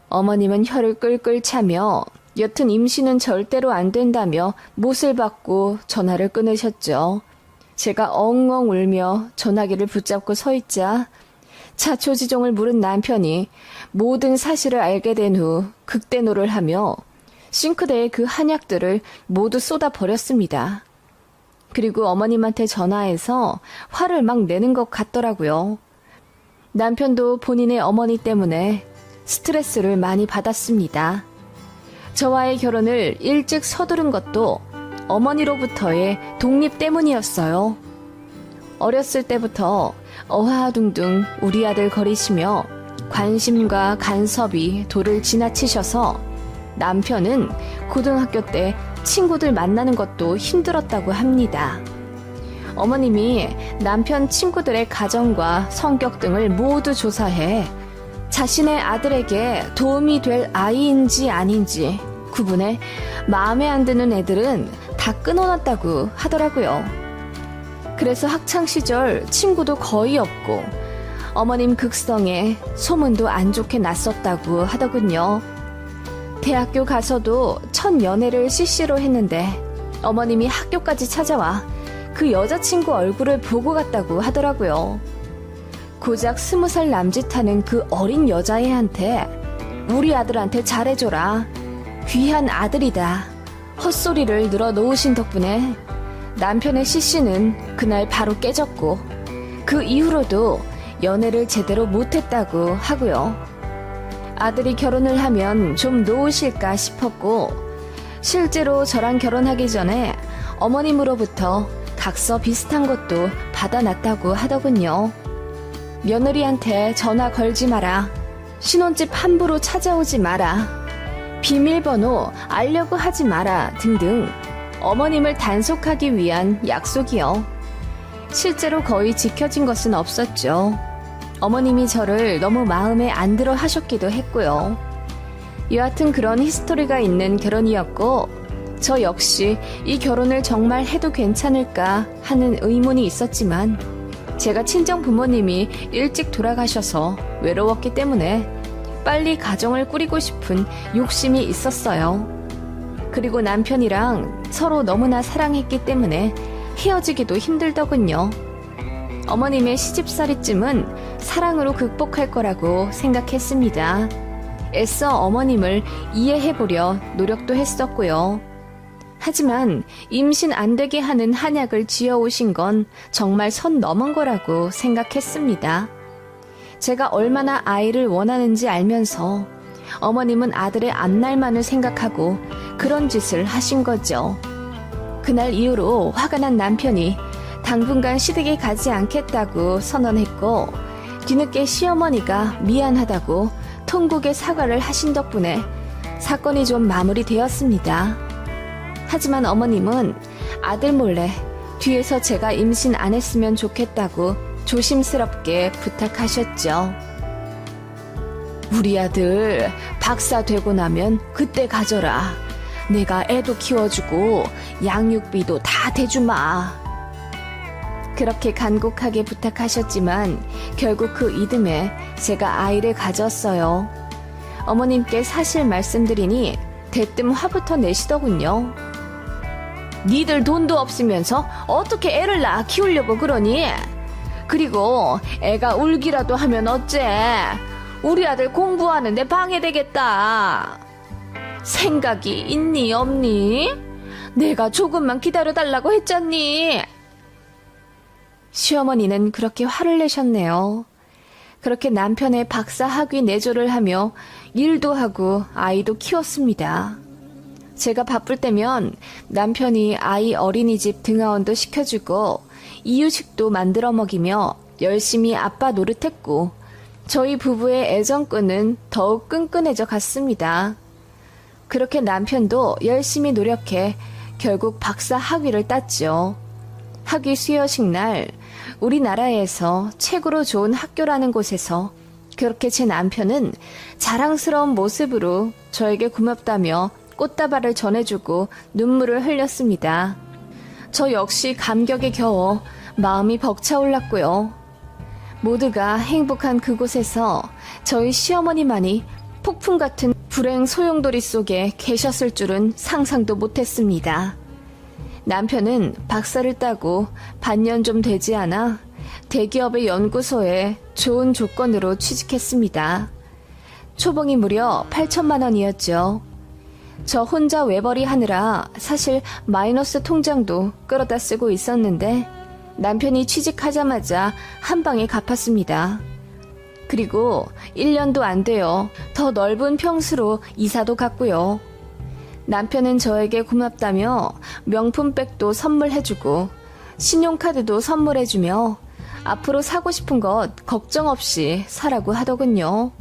어머님은 혀를 끌끌 차며 여튼 임신은 절대로 안 된다며 못을 받고 전화를 끊으셨죠. 제가 엉엉 울며 전화기를 붙잡고 서 있자 자초지종을 물은 남편이 모든 사실을 알게 된 후 극대노를 하며 싱크대에 그 한약들을 모두 쏟아버렸습니다. 그리고 어머님한테 전화해서 화를 막 내는 것 같더라고요. 남편도 본인의 어머니 때문에 스트레스를 많이 받았습니다. 저와의 결혼을 일찍 서두른 것도 어머니로부터의 독립 때문이었어요. 어렸을 때부터 어하둥둥 우리 아들 거리시며 관심과 간섭이 도를 지나치셔서 남편은 고등학교 때 친구들 만나는 것도 힘들었다고 합니다. 어머님이 남편 친구들의 가정과 성격 등을 모두 조사해 자신의 아들에게 도움이 될 아이인지 아닌지 구분해 마음에 안 드는 애들은 다 끊어놨다고 하더라고요. 그래서 학창시절 친구도 거의 없고 어머님 극성에 소문도 안 좋게 났었다고 하더군요. 대학교 가서도 첫 연애를 CC로 했는데 어머님이 학교까지 찾아와 그 여자친구 얼굴을 보고 갔다고 하더라고요. 고작 20살 남짓하는 그 어린 여자애한테 우리 아들한테 잘해줘라. 귀한 아들이다. 헛소리를 늘어놓으신 덕분에 남편의 CC는 그날 바로 깨졌고 그 이후로도 연애를 제대로 못했다고 하고요. 아들이 결혼을 하면 좀 놓으실까 싶었고 실제로 저랑 결혼하기 전에 어머님으로부터 각서 비슷한 것도 받아놨다고 하더군요. 며느리한테 전화 걸지 마라. 신혼집 함부로 찾아오지 마라. 비밀번호 알려고 하지 마라 등등 어머님을 단속하기 위한 약속이요. 실제로 거의 지켜진 것은 없었죠. 어머님이 저를 너무 마음에 안 들어 하셨기도 했고요. 여하튼 그런 히스토리가 있는 결혼이었고 저 역시 이 결혼을 정말 해도 괜찮을까 하는 의문이 있었지만 제가 친정 부모님이 일찍 돌아가셔서 외로웠기 때문에 빨리 가정을 꾸리고 싶은 욕심이 있었어요. 그리고 남편이랑 서로 너무나 사랑했기 때문에 헤어지기도 힘들더군요. 어머님의 시집살이쯤은 사랑으로 극복할 거라고 생각했습니다. 애써 어머님을 이해해보려 노력도 했었고요. 하지만 임신 안 되게 하는 한약을 지어오신 건 정말 선 넘은 거라고 생각했습니다. 제가 얼마나 아이를 원하는지 알면서 어머님은 아들의 앞날만을 생각하고 그런 짓을 하신 거죠. 그날 이후로 화가 난 남편이 당분간 시댁에 가지 않겠다고 선언했고, 뒤늦게 시어머니가 미안하다고 통곡의 사과를 하신 덕분에 사건이 좀 마무리되었습니다. 하지만 어머님은 아들 몰래 뒤에서 제가 임신 안 했으면 좋겠다고 조심스럽게 부탁하셨죠. 우리 아들 박사 되고 나면 그때 가져라. 내가 애도 키워주고 양육비도 다 대주마. 그렇게 간곡하게 부탁하셨지만 결국 그 이듬해 제가 아이를 가졌어요. 어머님께 사실 말씀드리니 대뜸 화부터 내시더군요. 니들 돈도 없으면서 어떻게 애를 낳아 키우려고 그러니? 그리고 애가 울기라도 하면 어째? 우리 아들 공부하는데 방해되겠다. 생각이 있니 없니? 내가 조금만 기다려달라고 했잖니. 시어머니는 그렇게 화를 내셨네요. 그렇게 남편의 박사 학위 내조를 하며 일도 하고 아이도 키웠습니다. 제가 바쁠 때면 남편이 아이 어린이집 등하원도 시켜주고 이유식도 만들어 먹이며 열심히 아빠 노릇했고, 저희 부부의 애정끈은 더욱 끈끈해져 갔습니다. 그렇게 남편도 열심히 노력해 결국 박사 학위를 땄죠. 학위 수여식 날 우리나라에서 최고로 좋은 학교라는 곳에서 그렇게 제 남편은 자랑스러운 모습으로 저에게 고맙다며 꽃다발을 전해주고 눈물을 흘렸습니다. 저 역시 감격에 겨워 마음이 벅차올랐고요. 모두가 행복한 그곳에서 저희 시어머니만이 폭풍 같은 불행 소용돌이 속에 계셨을 줄은 상상도 못했습니다. 남편은 박사를 따고 반년 좀 되지 않아 대기업의 연구소에 좋은 조건으로 취직했습니다. 초봉이 무려 8천만 원이었죠. 저 혼자 외벌이 하느라 사실 마이너스 통장도 끌어다 쓰고 있었는데 남편이 취직하자마자 한 방에 갚았습니다. 그리고 1년도 안 돼요. 더 넓은 평수로 이사도 갔고요. 남편은 저에게 고맙다며 명품백도 선물해주고 신용카드도 선물해주며 앞으로 사고 싶은 것 걱정 없이 사라고 하더군요.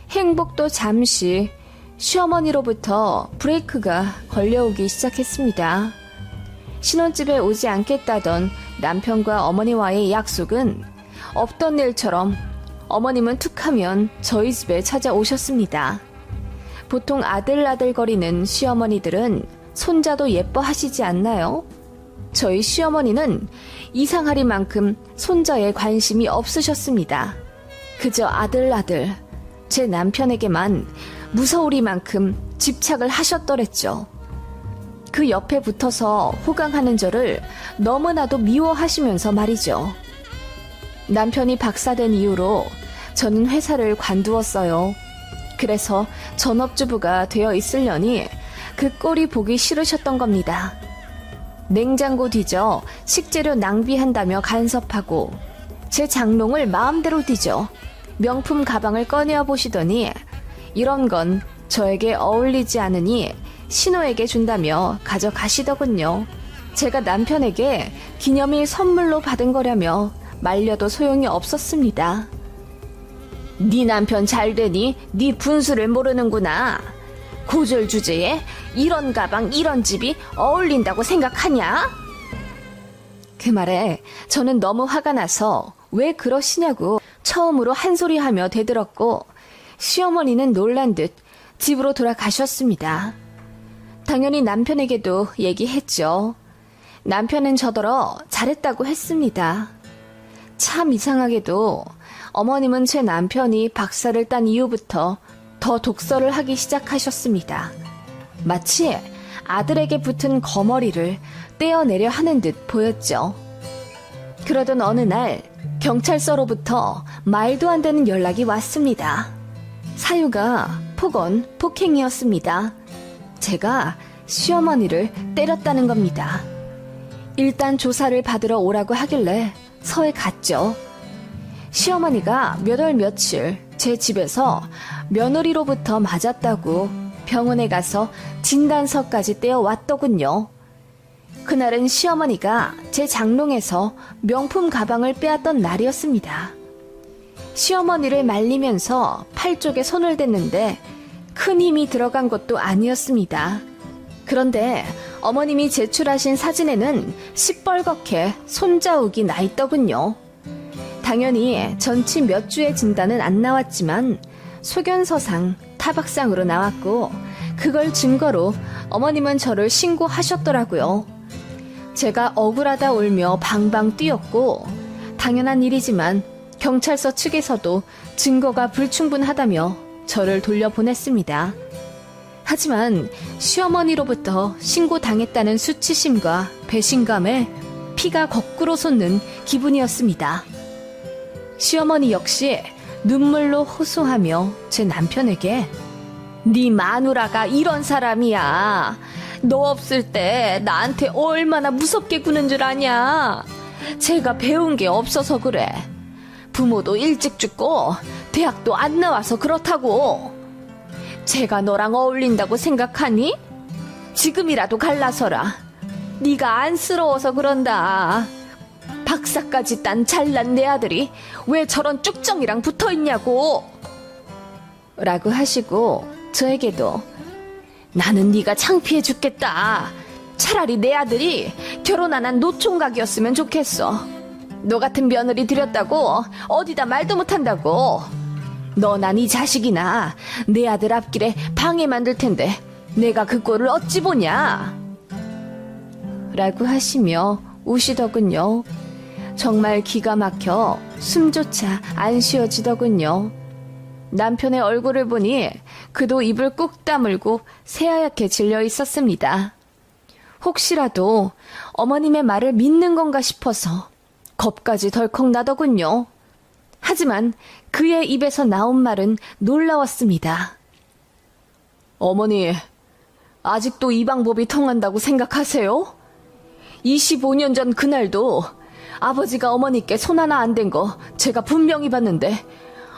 행복도 잠시 시어머니로부터 브레이크가 걸려오기 시작했습니다. 신혼집에 오지 않겠다던 남편과 어머니와의 약속은 없던 일처럼 어머님은 툭하면 저희 집에 찾아오셨습니다. 보통 아들아들거리는 시어머니들은 손자도 예뻐하시지 않나요? 저희 시어머니는 이상하리만큼 손자에 관심이 없으셨습니다. 그저 아들 제 남편에게만 무서우리만큼 집착을 하셨더랬죠. 그 옆에 붙어서 호강하는 저를 너무나도 미워하시면서 말이죠. 남편이 박사된 이후로 저는 회사를 관두었어요. 그래서 전업주부가 되어 있으려니 그 꼴이 보기 싫으셨던 겁니다. 냉장고 뒤져 식재료 낭비한다며 간섭하고 제 장롱을 마음대로 뒤져 명품 가방을 꺼내어 보시더니 이런 건 저에게 어울리지 않으니 신호에게 준다며 가져가시더군요. 제가 남편에게 기념일 선물로 받은 거라며 말려도 소용이 없었습니다. 네 남편 잘되니 네 분수를 모르는구나. 고졸 주제에 이런 가방 이런 집이 어울린다고 생각하냐? 그 말에 저는 너무 화가 나서 왜 그러시냐고 처음으로 한 소리 하며 대들었고, 시어머니는 놀란 듯 집으로 돌아가셨습니다. 당연히 남편에게도 얘기했죠. 남편은 저더러 잘했다고 했습니다. 참 이상하게도 어머님은 제 남편이 박사를 딴 이후부터 더 독서를 하기 시작하셨습니다. 마치 아들에게 붙은 거머리를 떼어내려 하는 듯 보였죠. 그러던 어느 날 경찰서로부터 말도 안 되는 연락이 왔습니다. 사유가 학폭언 폭행이었습니다. 제가 시어머니를 때렸다는 겁니다. 일단 조사를 받으러 오라고 하길래 서에 갔죠. 시어머니가 몇 월 며칠 제 집에서 며느리로부터 맞았다고 병원에 가서 진단서까지 떼어왔더군요. 그날은 시어머니가 제 장롱에서 명품 가방을 빼앗던 날이었습니다. 시어머니를 말리면서 팔 쪽에 손을 댔는데 큰 힘이 들어간 것도 아니었습니다. 그런데 어머님이 제출하신 사진에는 시뻘겋게 손자욱이 나 있더군요. 당연히 전치 몇 주의 진단은 안 나왔지만 소견서상 타박상으로 나왔고 그걸 증거로 어머님은 저를 신고하셨더라고요. 제가 억울하다 울며 방방 뛰었고 당연한 일이지만 경찰서 측에서도 증거가 불충분하다며 저를 돌려보냈습니다. 하지만 시어머니로부터 신고당했다는 수치심과 배신감에 피가 거꾸로 솟는 기분이었습니다. 시어머니 역시 눈물로 호소하며 제 남편에게 네 마누라가 이런 사람이야. 너 없을 때 나한테 얼마나 무섭게 구는 줄 아냐. 제가 배운 게 없어서 그래. 부모도 일찍 죽고 대학도 안 나와서 그렇다고. 제가 너랑 어울린다고 생각하니? 지금이라도 갈라서라. 네가 안쓰러워서 그런다. 박사까지 딴 잘난 내 아들이 왜 저런 쭉정이랑 붙어있냐고. 라고 하시고 저에게도 나는 네가 창피해 죽겠다. 차라리 내 아들이 결혼 안 한 노총각이었으면 좋겠어. 너 같은 며느리 들였다고 어디다 말도 못한다고. 너나 네 자식이나 내 아들 앞길에 방해 만들 텐데 내가 그 꼴을 어찌 보냐. 라고 하시며 우시더군요. 정말 기가 막혀 숨조차 안 쉬어지더군요. 남편의 얼굴을 보니 그도 입을 꾹 다물고 새하얗게 질려 있었습니다. 혹시라도 어머님의 말을 믿는 건가 싶어서 겁까지 덜컥 나더군요. 하지만 그의 입에서 나온 말은 놀라웠습니다. 어머니, 아직도 이 방법이 통한다고 생각하세요? 25년 전 그날도 아버지가 어머니께 손 하나 안 댄 거 제가 분명히 봤는데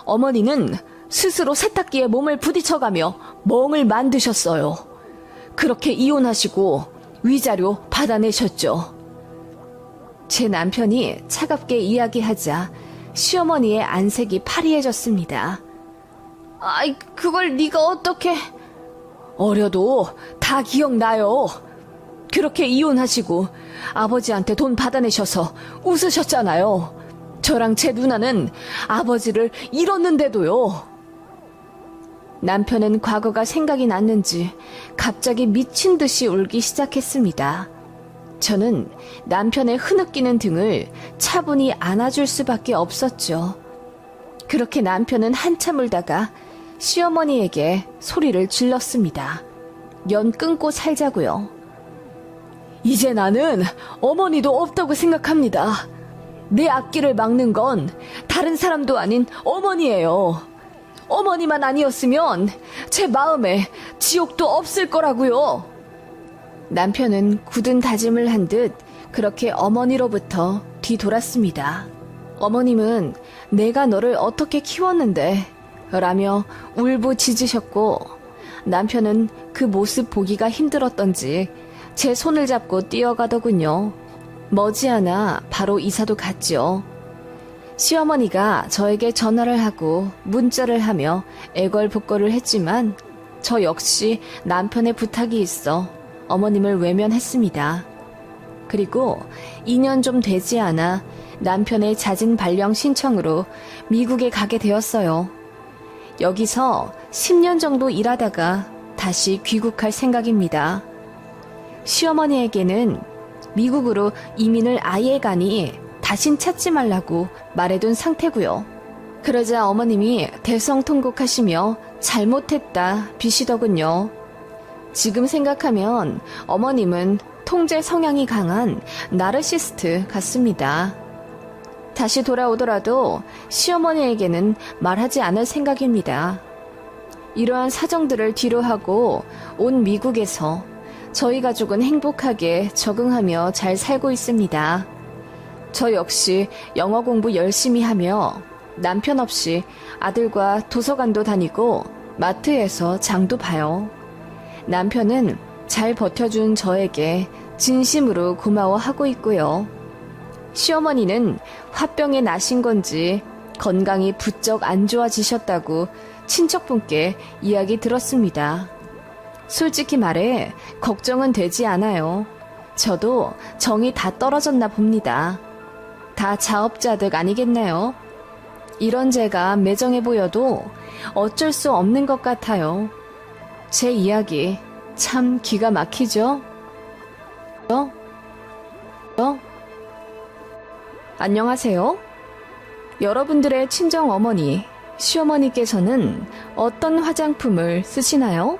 어머니는 스스로 세탁기에 몸을 부딪혀가며 멍을 만드셨어요. 그렇게 이혼하시고 위자료 받아내셨죠. 제 남편이 차갑게 이야기하자 시어머니의 안색이 파리해졌습니다. 아이, 그걸 네가 어떻게... 어려도 다 기억나요. 그렇게 이혼하시고 아버지한테 돈 받아내셔서 웃으셨잖아요. 저랑 제 누나는 아버지를 잃었는데도요. 남편은 과거가 생각이 났는지 갑자기 미친 듯이 울기 시작했습니다. 저는 남편의 흐느끼는 등을 차분히 안아줄 수밖에 없었죠. 그렇게 남편은 한참 울다가 시어머니에게 소리를 질렀습니다. 연 끊고 살자고요. 이제 나는 어머니도 없다고 생각합니다. 내 앞길을 막는 건 다른 사람도 아닌 어머니예요. 어머니만 아니었으면 제 마음에 지옥도 없을 거라고요. 남편은 굳은 다짐을 한 듯 그렇게 어머니로부터 뒤돌았습니다. 어머님은 내가 너를 어떻게 키웠는데 라며 울부짖으셨고 남편은 그 모습 보기가 힘들었던지 제 손을 잡고 뛰어가더군요. 머지않아 바로 이사도 갔죠. 시어머니가 저에게 전화를 하고 문자를 하며 애걸복걸을 했지만 저 역시 남편의 부탁이 있어 어머님을 외면했습니다. 그리고 2년 좀 되지 않아 남편의 자진 발령 신청으로 미국에 가게 되었어요. 여기서 10년 정도 일하다가 다시 귀국할 생각입니다. 시어머니에게는 미국으로 이민을 아예 가니 다신 찾지 말라고 말해둔 상태고요. 그러자 어머님이 대성통곡하시며 잘못했다 비시더군요. 지금 생각하면 어머님은 통제 성향이 강한 나르시스트 같습니다. 다시 돌아오더라도 시어머니에게는 말하지 않을 생각입니다. 이러한 사정들을 뒤로하고 온 미국에서 저희 가족은 행복하게 적응하며 잘 살고 있습니다. 저 역시 영어 공부 열심히 하며 남편 없이 아들과 도서관도 다니고 마트에서 장도 봐요. 남편은 잘 버텨준 저에게 진심으로 고마워하고 있고요. 시어머니는 화병에 나신 건지 건강이 부쩍 안 좋아지셨다고 친척분께 이야기 들었습니다. 솔직히 말해 걱정은 되지 않아요. 저도 정이 다 떨어졌나 봅니다. 다 자업자득 아니겠나요? 이런 제가 매정해 보여도 어쩔 수 없는 것 같아요. 제 이야기 참 기가 막히죠? 안녕하세요. 여러분들의 친정 어머니, 시어머니께서는 어떤 화장품을 쓰시나요?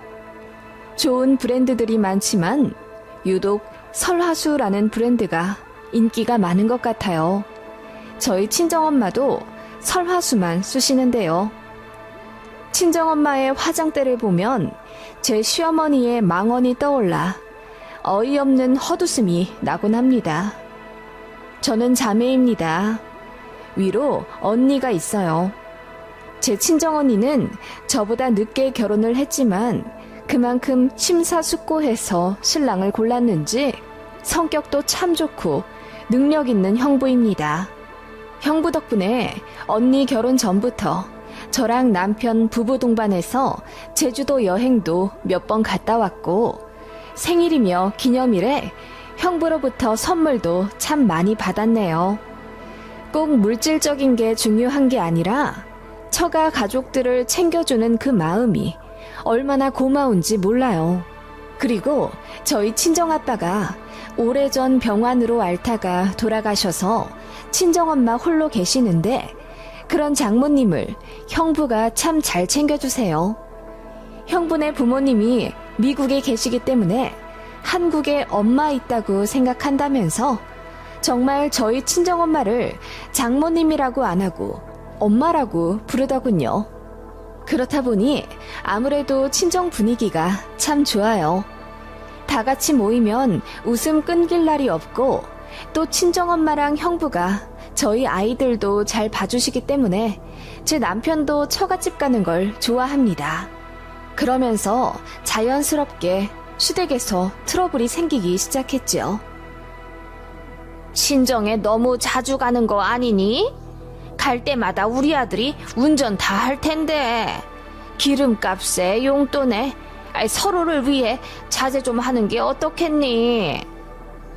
좋은 브랜드들이 많지만 유독 설화수라는 브랜드가 인기가 많은 것 같아요. 저희 친정엄마도 설화수만 쓰시는데요. 친정엄마의 화장대를 보면 제 시어머니의 망언이 떠올라 어이없는 헛웃음이 나곤 합니다. 저는 자매입니다. 위로 언니가 있어요. 제 친정언니는 저보다 늦게 결혼을 했지만 그만큼 심사숙고해서 신랑을 골랐는지 성격도 참 좋고 능력 있는 형부입니다. 형부 덕분에 언니 결혼 전부터 저랑 남편 부부 동반해서 제주도 여행도 몇 번 갔다 왔고 생일이며 기념일에 형부로부터 선물도 참 많이 받았네요. 꼭 물질적인 게 중요한 게 아니라 처가 가족들을 챙겨주는 그 마음이 얼마나 고마운지 몰라요. 그리고 저희 친정아빠가 오래전 병환으로 앓다가 돌아가셔서 친정엄마 홀로 계시는데 그런 장모님을 형부가 참 잘 챙겨주세요. 형부네 부모님이 미국에 계시기 때문에 한국에 엄마 있다고 생각한다면서 정말 저희 친정엄마를 장모님이라고 안 하고 엄마라고 부르더군요. 그렇다 보니 아무래도 친정 분위기가 참 좋아요. 다 같이 모이면 웃음 끊길 날이 없고 또 친정엄마랑 형부가 저희 아이들도 잘 봐주시기 때문에 제 남편도 처갓집 가는 걸 좋아합니다. 그러면서 자연스럽게 시댁에서 트러블이 생기기 시작했죠. 친정에 너무 자주 가는 거 아니니? 갈 때마다 우리 아들이 운전 다 할 텐데 기름값에 용돈에 서로를 위해 자제 좀 하는 게 어떻겠니?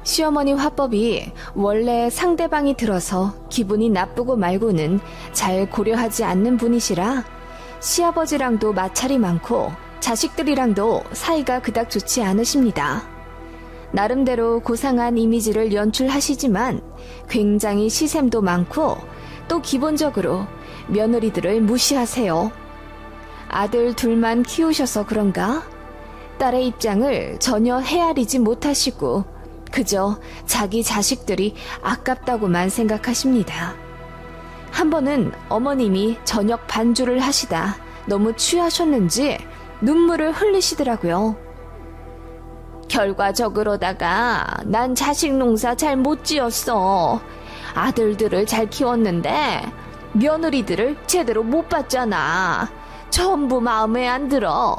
시어머니 화법이 원래 상대방이 들어서 기분이 나쁘고 말고는 잘 고려하지 않는 분이시라 시아버지랑도 마찰이 많고 자식들이랑도 사이가 그닥 좋지 않으십니다. 나름대로 고상한 이미지를 연출하시지만 굉장히 시샘도 많고 또 기본적으로 며느리들을 무시하세요. 아들 둘만 키우셔서 그런가? 딸의 입장을 전혀 헤아리지 못하시고 그저 자기 자식들이 아깝다고만 생각하십니다. 한 번은 어머님이 저녁 반주를 하시다 너무 취하셨는지 눈물을 흘리시더라고요. 결과적으로다가 난 자식 농사 잘 못 지었어. 아들들을 잘 키웠는데 며느리들을 제대로 못 봤잖아. 전부 마음에 안 들어.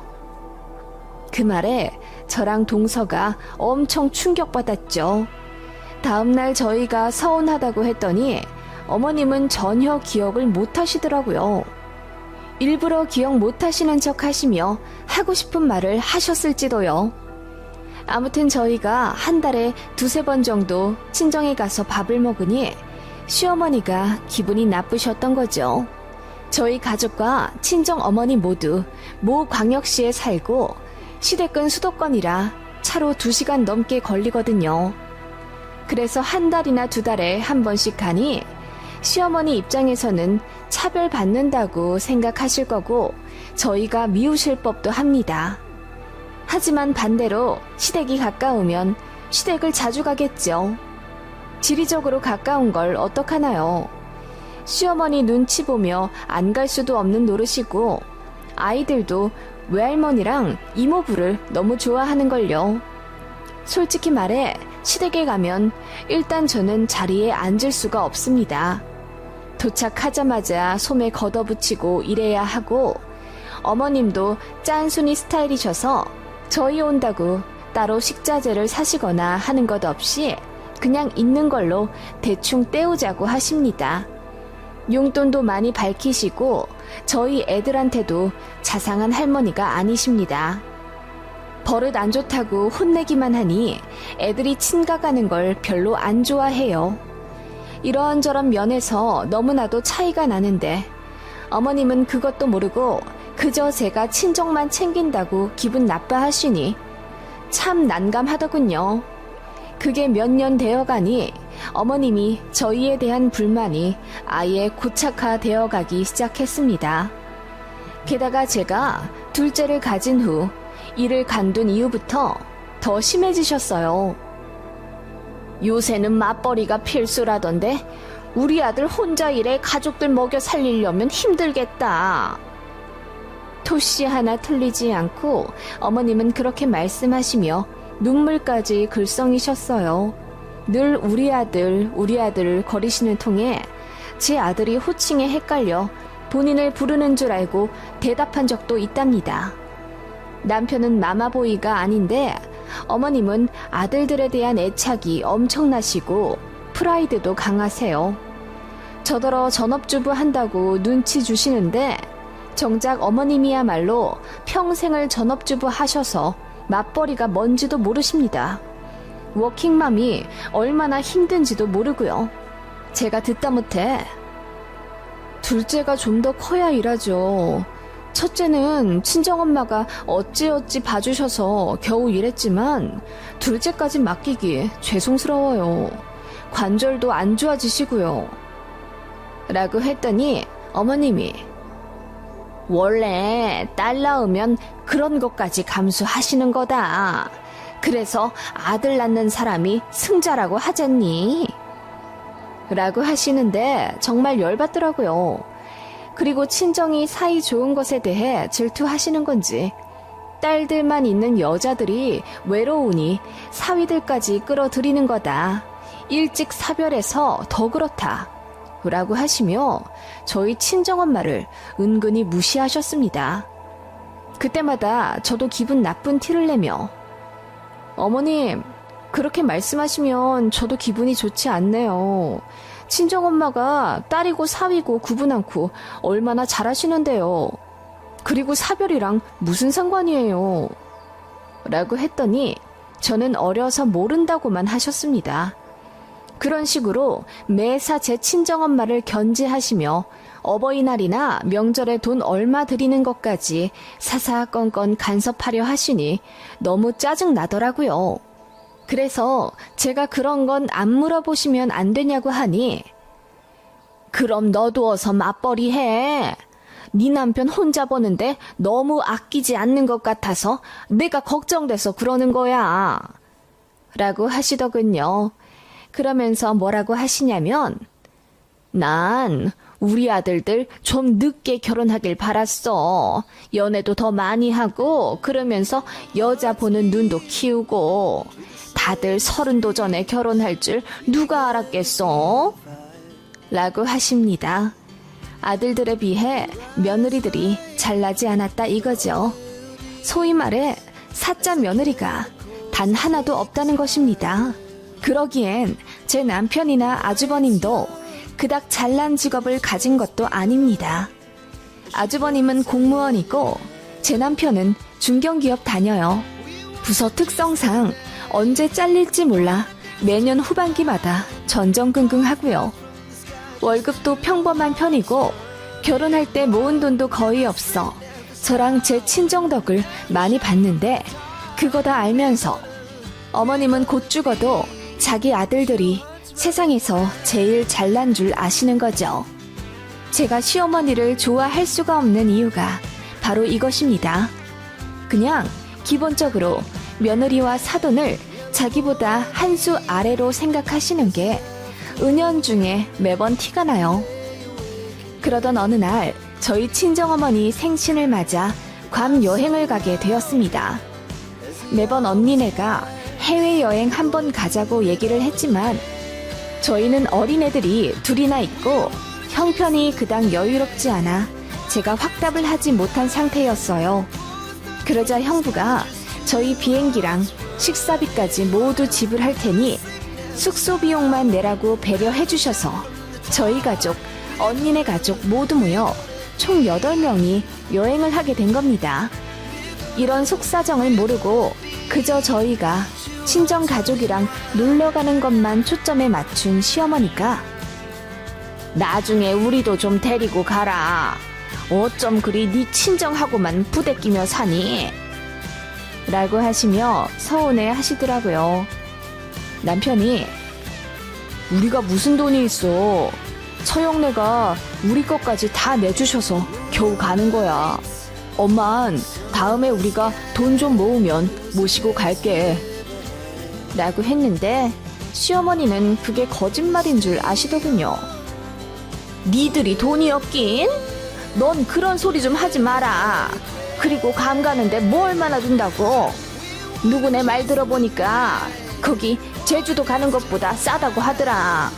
그 말에 저랑 동서가 엄청 충격받았죠. 다음날 저희가 서운하다고 했더니 어머님은 전혀 기억을 못 하시더라고요. 일부러 기억 못 하시는 척 하시며 하고 싶은 말을 하셨을지도요. 아무튼 저희가 한 달에 두세 번 정도 친정에 가서 밥을 먹으니 시어머니가 기분이 나쁘셨던 거죠. 저희 가족과 친정 어머니 모두 모 광역시에 살고 시댁은 수도권이라 차로 2시간 넘게 걸리거든요. 그래서 한 달이나 2달에 한 번씩 가니 시어머니 입장에서는 차별받는다고 생각하실 거고 저희가 미우실 법도 합니다. 하지만 반대로 시댁이 가까우면 시댁을 자주 가겠죠. 지리적으로 가까운 걸 어떡하나요? 시어머니 눈치 보며 안 갈 수도 없는 노릇이고 아이들도 외할머니랑 이모부를 너무 좋아하는걸요. 솔직히 말해 시댁에 가면 일단 저는 자리에 앉을 수가 없습니다. 도착하자마자 소매 걷어붙이고 일해야 하고, 어머님도 짠순이 스타일이셔서 저희 온다고 따로 식자재를 사시거나 하는 것 없이 그냥 있는 걸로 대충 때우자고 하십니다. 용돈도 많이 밝히시고 저희 애들한테도 자상한 할머니가 아니십니다. 버릇 안 좋다고 혼내기만 하니 애들이 친가가는 걸 별로 안 좋아해요. 이런저런 면에서 너무나도 차이가 나는데 어머님은 그것도 모르고 그저 제가 친정만 챙긴다고 기분 나빠하시니 참 난감하더군요. 그게 몇 년 되어가니 어머님이 저희에 대한 불만이 아예 고착화되어 가기 시작했습니다. 게다가 제가 둘째를 가진 후 일을 간둔 이후부터 더 심해지셨어요. 요새는 맞벌이가 필수라던데 우리 아들 혼자 일해 가족들 먹여 살리려면 힘들겠다. 토씨 하나 틀리지 않고 어머님은 그렇게 말씀하시며 눈물까지 글썽이셨어요. 늘 우리 아들 거리시는 통에 제 아들이 호칭에 헷갈려 본인을 부르는 줄 알고 대답한 적도 있답니다. 남편은 마마보이가 아닌데 어머님은 아들들에 대한 애착이 엄청나시고 프라이드도 강하세요. 저더러 전업주부 한다고 눈치 주시는데 정작 어머님이야말로 평생을 전업주부 하셔서 맞벌이가 뭔지도 모르십니다. 워킹맘이 얼마나 힘든지도 모르고요. 제가 듣다 못해 둘째가 좀 더 커야 일하죠. 첫째는 친정엄마가 어찌어찌 봐주셔서 겨우 일했지만 둘째까지 맡기기 죄송스러워요. 관절도 안 좋아지시고요. 라고 했더니 어머님이 원래 딸 낳으면 그런 것까지 감수하시는 거다. 그래서 아들 낳는 사람이 승자라고 하잖니? 라고 하시는데 정말 열받더라고요. 그리고 친정이 사이 좋은 것에 대해 질투하시는 건지 딸들만 있는 여자들이 외로우니 사위들까지 끌어들이는 거다. 일찍 사별해서 더 그렇다. 라고 하시며 저희 친정엄마를 은근히 무시하셨습니다. 그때마다 저도 기분 나쁜 티를 내며 어머님, 그렇게 말씀하시면 저도 기분이 좋지 않네요. 친정엄마가 딸이고 사위고 구분 않고 얼마나 잘하시는데요. 그리고 사별이랑 무슨 상관이에요. 라고 했더니 저는 어려서 모른다고만 하셨습니다. 그런 식으로 매사 제 친정엄마를 견제하시며 어버이날이나 명절에 돈 얼마 드리는 것까지 사사건건 간섭하려 하시니 너무 짜증나더라고요. 그래서 제가 그런 건 안 물어보시면 안 되냐고 하니 그럼 너도 어서 맞벌이 해. 네 남편 혼자 버는데 너무 아끼지 않는 것 같아서 내가 걱정돼서 그러는 거야. 라고 하시더군요. 그러면서 뭐라고 하시냐면 난 우리 아들들 좀 늦게 결혼하길 바랐어. 연애도 더 많이 하고 그러면서 여자 보는 눈도 키우고 다들 30도 전에 결혼할 줄 누가 알았겠어? 라고 하십니다. 아들들에 비해 며느리들이 잘나지 않았다 이거죠. 소위 말해 사짜 며느리가 단 하나도 없다는 것입니다. 그러기엔 제 남편이나 아주버님도 그닥 잘난 직업을 가진 것도 아닙니다. 아주버님은 공무원이고 제 남편은 중견기업 다녀요. 부서 특성상 언제 잘릴지 몰라 매년 후반기마다 전전긍긍하고요. 월급도 평범한 편이고 결혼할 때 모은 돈도 거의 없어 저랑 제 친정덕을 많이 받는데 그거 다 알면서 어머님은 곧 죽어도 자기 아들들이 세상에서 제일 잘난 줄 아시는 거죠. 제가 시어머니를 좋아할 수가 없는 이유가 바로 이것입니다. 그냥 기본적으로 며느리와 사돈을 자기보다 한 수 아래로 생각하시는 게 은연중에 매번 티가 나요. 그러던 어느 날 저희 친정어머니 생신을 맞아 괌 여행을 가게 되었습니다. 매번 언니네가 해외여행 한번 가자고 얘기를 했지만 저희는 어린애들이 둘이나 있고 형편이 그닥 여유롭지 않아 제가 확답을 하지 못한 상태였어요. 그러자 형부가 저희 비행기랑 식사비까지 모두 지불할 테니 숙소 비용만 내라고 배려해 주셔서 저희 가족, 언니네 가족 모두 모여 총 8명이 여행을 하게 된 겁니다. 이런 속사정을 모르고 그저 저희가 친정 가족이랑 놀러 가는 것만 초점에 맞춘 시어머니가 나중에 우리도 좀 데리고 가라. 어쩜 그리 네 친정하고만 부대끼며 사니? 라고 하시며 서운해 하시더라고요. 남편이 우리가 무슨 돈이 있어. 처형네가 우리 것까지 다 내주셔서 겨우 가는 거야. 엄만 다음에 우리가 돈 좀 모으면 모시고 갈게. 라고 했는데 시어머니는 그게 거짓말인 줄 아시더군요. 니들이 돈이 없긴? 넌 그런 소리 좀 하지 마라. 그리고 감 가는데 뭐 얼마나 준다고? 누구네 말 들어보니까 거기 제주도 가는 것보다 싸다고 하더라.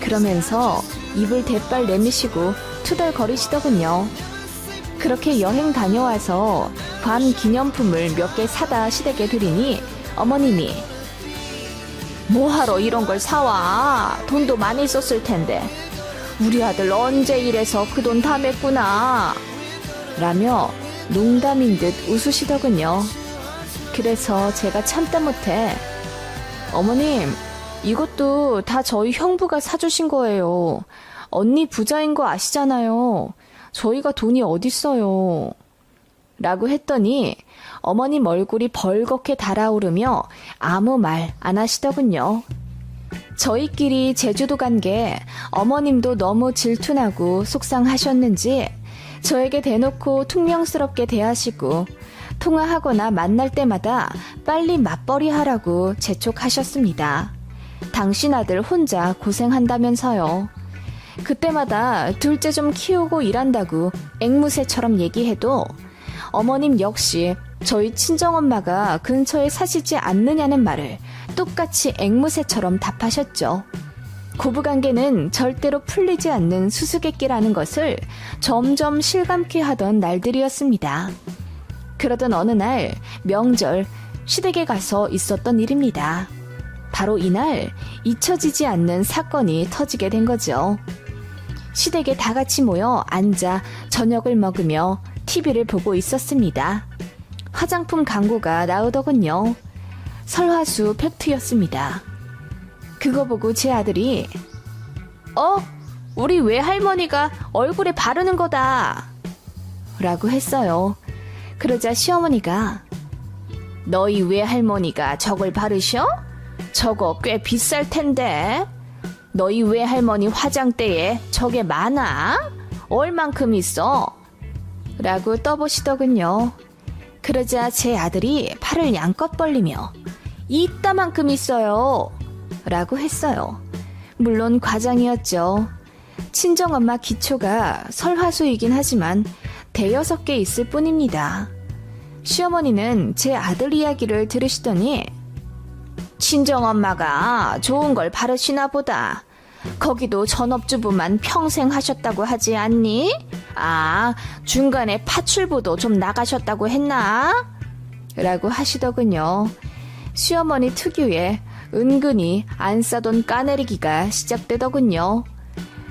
그러면서 입을 대빨 내미시고 투덜거리시더군요. 그렇게 여행 다녀와서 괌 기념품을 몇 개 사다 시댁에 드리니 어머님이 뭐하러 이런 걸 사와? 돈도 많이 썼을 텐데. 우리 아들 언제 이래서 그 돈 다 맸구나. 라며 농담인 듯 웃으시더군요. 그래서 제가 참다 못해 어머님, 이것도 다 저희 형부가 사주신 거예요. 언니 부자인 거 아시잖아요. 저희가 돈이 어딨어요. 라고 했더니 어머님 얼굴이 벌겋게 달아오르며 아무 말 안 하시더군요. 저희끼리 제주도 간 게 어머님도 너무 질투나고 속상하셨는지 저에게 대놓고 퉁명스럽게 대하시고 통화하거나 만날 때마다 빨리 맞벌이 하라고 재촉하셨습니다. 당신 아들 혼자 고생한다면서요. 그때마다 둘째 좀 키우고 일한다고 앵무새처럼 얘기해도 어머님 역시 저희 친정엄마가 근처에 사시지 않느냐는 말을 똑같이 앵무새처럼 답하셨죠. 고부관계는 절대로 풀리지 않는 수수께끼라는 것을 점점 실감케 하던 날들이었습니다. 그러던 어느 날 명절 시댁에 가서 있었던 일입니다. 바로 이날 잊혀지지 않는 사건이 터지게 된 거죠. 시댁에 다 같이 모여 앉아 저녁을 먹으며 TV를 보고 있었습니다. 화장품 광고가 나오더군요. 설화수 팩트였습니다. 그거 보고 제 아들이 우리 외할머니가 얼굴에 바르는 거다 라고 했어요. 그러자 시어머니가 너희 외할머니가 저걸 바르셔? 저거 꽤 비쌀 텐데. 너희 외할머니 화장대에 저게 많아? 얼만큼 있어? 라고 떠보시더군요. 그러자 제 아들이 팔을 양껏 벌리며 이따만큼 있어요 라고 했어요. 물론 과장이었죠. 친정엄마 기초가 설화수이긴 하지만 대여섯 개 있을 뿐입니다. 시어머니는 제 아들 이야기를 들으시더니 친정엄마가 좋은 걸 바르시나 보다. 거기도 전업주부만 평생 하셨다고 하지 않니? 중간에 파출부도 좀 나가셨다고 했나? 라고 하시더군요. 시어머니 특유의 은근히 안 싸던 까내리기가 시작되더군요.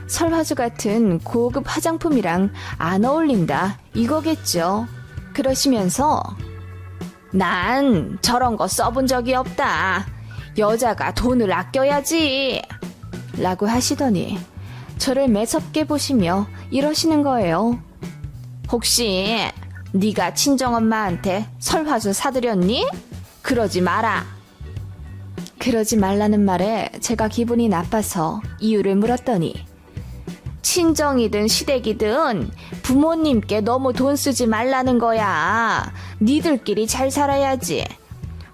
설화수 같은 고급 화장품이랑 안 어울린다 이거겠죠. 그러시면서 난 저런 거 써본 적이 없다. 여자가 돈을 아껴야지 라고 하시더니 저를 매섭게 보시며 이러시는 거예요. 혹시 네가 친정엄마한테 설화수 사드렸니? 그러지 마라. 그러지 말라는 말에 제가 기분이 나빠서 이유를 물었더니 친정이든 시댁이든 부모님께 너무 돈 쓰지 말라는 거야. 니들끼리 잘 살아야지.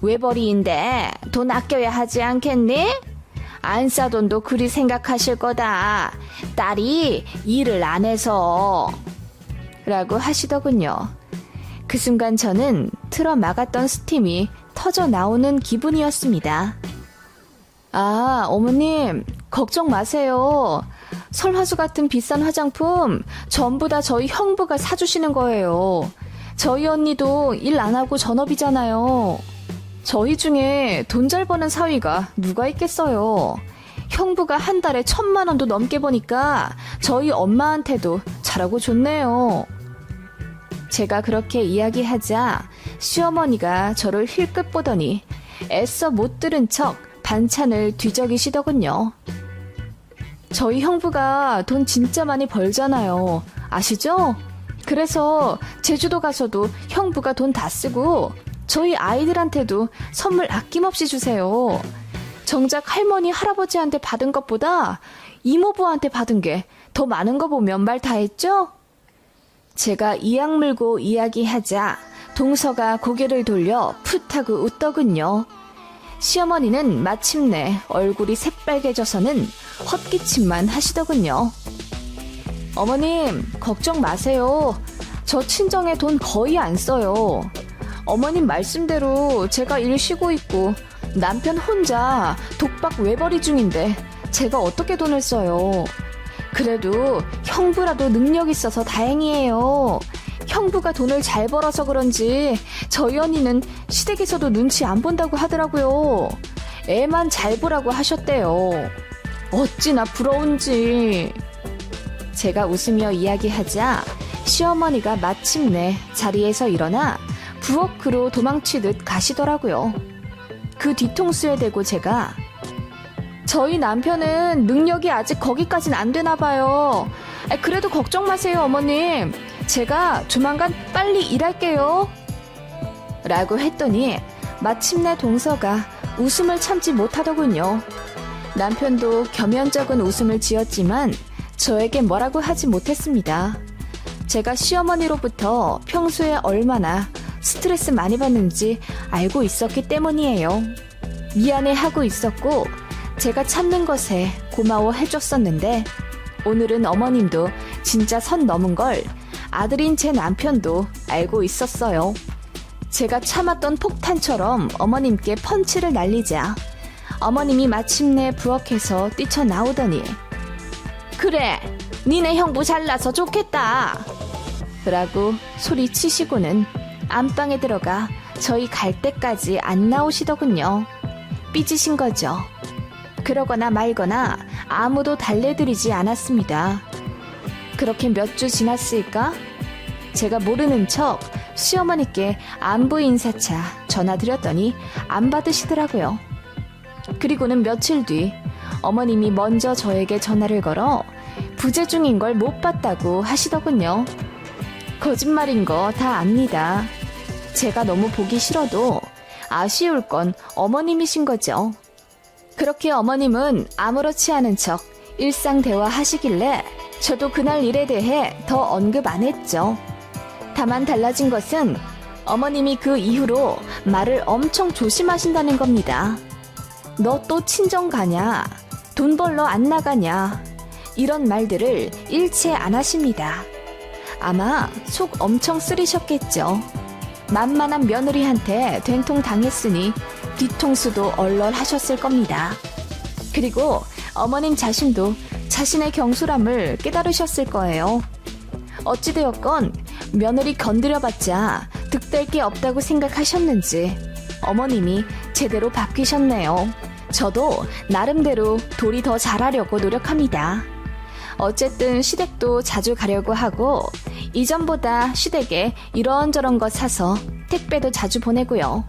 외벌이인데 돈 아껴야 하지 않겠니? 안 싸돈도 그리 생각하실 거다. 딸이 일을 안 해서. 라고 하시더군요. 그 순간 저는 틀어 막았던 스팀이 터져 나오는 기분이었습니다. 아, 어머님, 걱정 마세요. 설화수 같은 비싼 화장품 전부 다 저희 형부가 사주시는 거예요. 저희 언니도 일 안 하고 전업이잖아요. 저희 중에 돈 잘 버는 사위가 누가 있겠어요. 형부가 한 달에 1,000만 원도 넘게 버니까 저희 엄마한테도 잘하고 좋네요. 제가 그렇게 이야기하자 시어머니가 저를 힐끗 보더니 애써 못 들은 척 반찬을 뒤적이시더군요. 저희 형부가 돈 진짜 많이 벌잖아요. 아시죠? 그래서 제주도 가서도 형부가 돈 다 쓰고 저희 아이들한테도 선물 아낌없이 주세요. 정작 할머니, 할아버지한테 받은 것보다 이모부한테 받은 게 더 많은 거 보면 말 다 했죠? 제가 이악 물고 이야기하자 동서가 고개를 돌려 풋하고 웃더군요. 시어머니는 마침내 얼굴이 새빨개져서는 헛기침만 하시더군요. 어머님, 걱정 마세요. 저 친정에 돈 거의 안 써요. 어머님 말씀대로 제가 일 쉬고 있고 남편 혼자 독박 외벌이 중인데 제가 어떻게 돈을 써요. 그래도 형부라도 능력 있어서 다행이에요. 형부가 돈을 잘 벌어서 그런지 저희 언니는 시댁에서도 눈치 안 본다고 하더라고요. 애만 잘 보라고 하셨대요. 어찌나 부러운지. 제가 웃으며 이야기하자 시어머니가 마침내 자리에서 일어나 부엌으로 도망치듯 가시더라고요. 그 뒤통수에 대고 제가 저희 남편은 능력이 아직 거기까진 안 되나 봐요. 그래도 걱정 마세요, 어머님. 제가 조만간 빨리 일할게요. 라고 했더니 마침내 동서가 웃음을 참지 못하더군요. 남편도 겸연쩍은 웃음을 지었지만 저에게 뭐라고 하지 못했습니다. 제가 시어머니로부터 평소에 얼마나 스트레스 많이 받는지 알고 있었기 때문이에요. 미안해하고 있었고 제가 참는 것에 고마워해줬었는데 오늘은 어머님도 진짜 선 넘은 걸 아들인 제 남편도 알고 있었어요. 제가 참았던 폭탄처럼 어머님께 펀치를 날리자 어머님이 마침내 부엌에서 뛰쳐나오더니 그래, 니네 형부 잘나서 좋겠다. 라고 소리치시고는 안방에 들어가 저희 갈 때까지 안 나오시더군요. 삐지신 거죠. 그러거나 말거나 아무도 달래드리지 않았습니다. 그렇게 몇 주 지났을까? 제가 모르는 척 시어머니께 안부 인사차 전화드렸더니 안 받으시더라고요. 그리고는 며칠 뒤 어머님이 먼저 저에게 전화를 걸어 부재 중인 걸 못 봤다고 하시더군요. 거짓말인 거 다 압니다. 제가 너무 보기 싫어도 아쉬울 건 어머님이신 거죠. 그렇게 어머님은 아무렇지 않은 척 일상 대화하시길래 저도 그날 일에 대해 더 언급 안 했죠. 다만 달라진 것은 어머님이 그 이후로 말을 엄청 조심하신다는 겁니다. 너 또 친정 가냐? 돈 벌러 안 나가냐? 이런 말들을 일체 안 하십니다. 아마 속 엄청 쓰리셨겠죠. 만만한 며느리한테 된통 당했으니 뒤통수도 얼얼하셨을 겁니다. 그리고 어머님 자신도 자신의 경솔함을 깨달으셨을 거예요. 어찌되었건 며느리 건드려봤자 득될 게 없다고 생각하셨는지 어머님이 제대로 바뀌셨네요. 저도 나름대로 도리 더 잘하려고 노력합니다. 어쨌든 시댁도 자주 가려고 하고 이전보다 시댁에 이런저런 거 사서 택배도 자주 보내고요.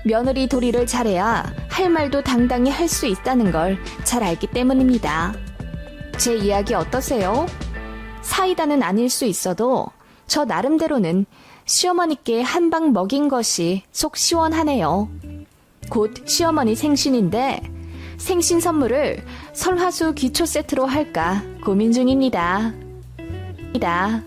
며느리 도리를 잘해야 할 말도 당당히 할 수 있다는 걸 잘 알기 때문입니다. 제 이야기 어떠세요? 사이다는 아닐 수 있어도 저 나름대로는 시어머니께 한 방 먹인 것이 속 시원하네요. 곧 시어머니 생신인데 생신 선물을 설화수 기초 세트로 할까 고민 중입니다. 이다.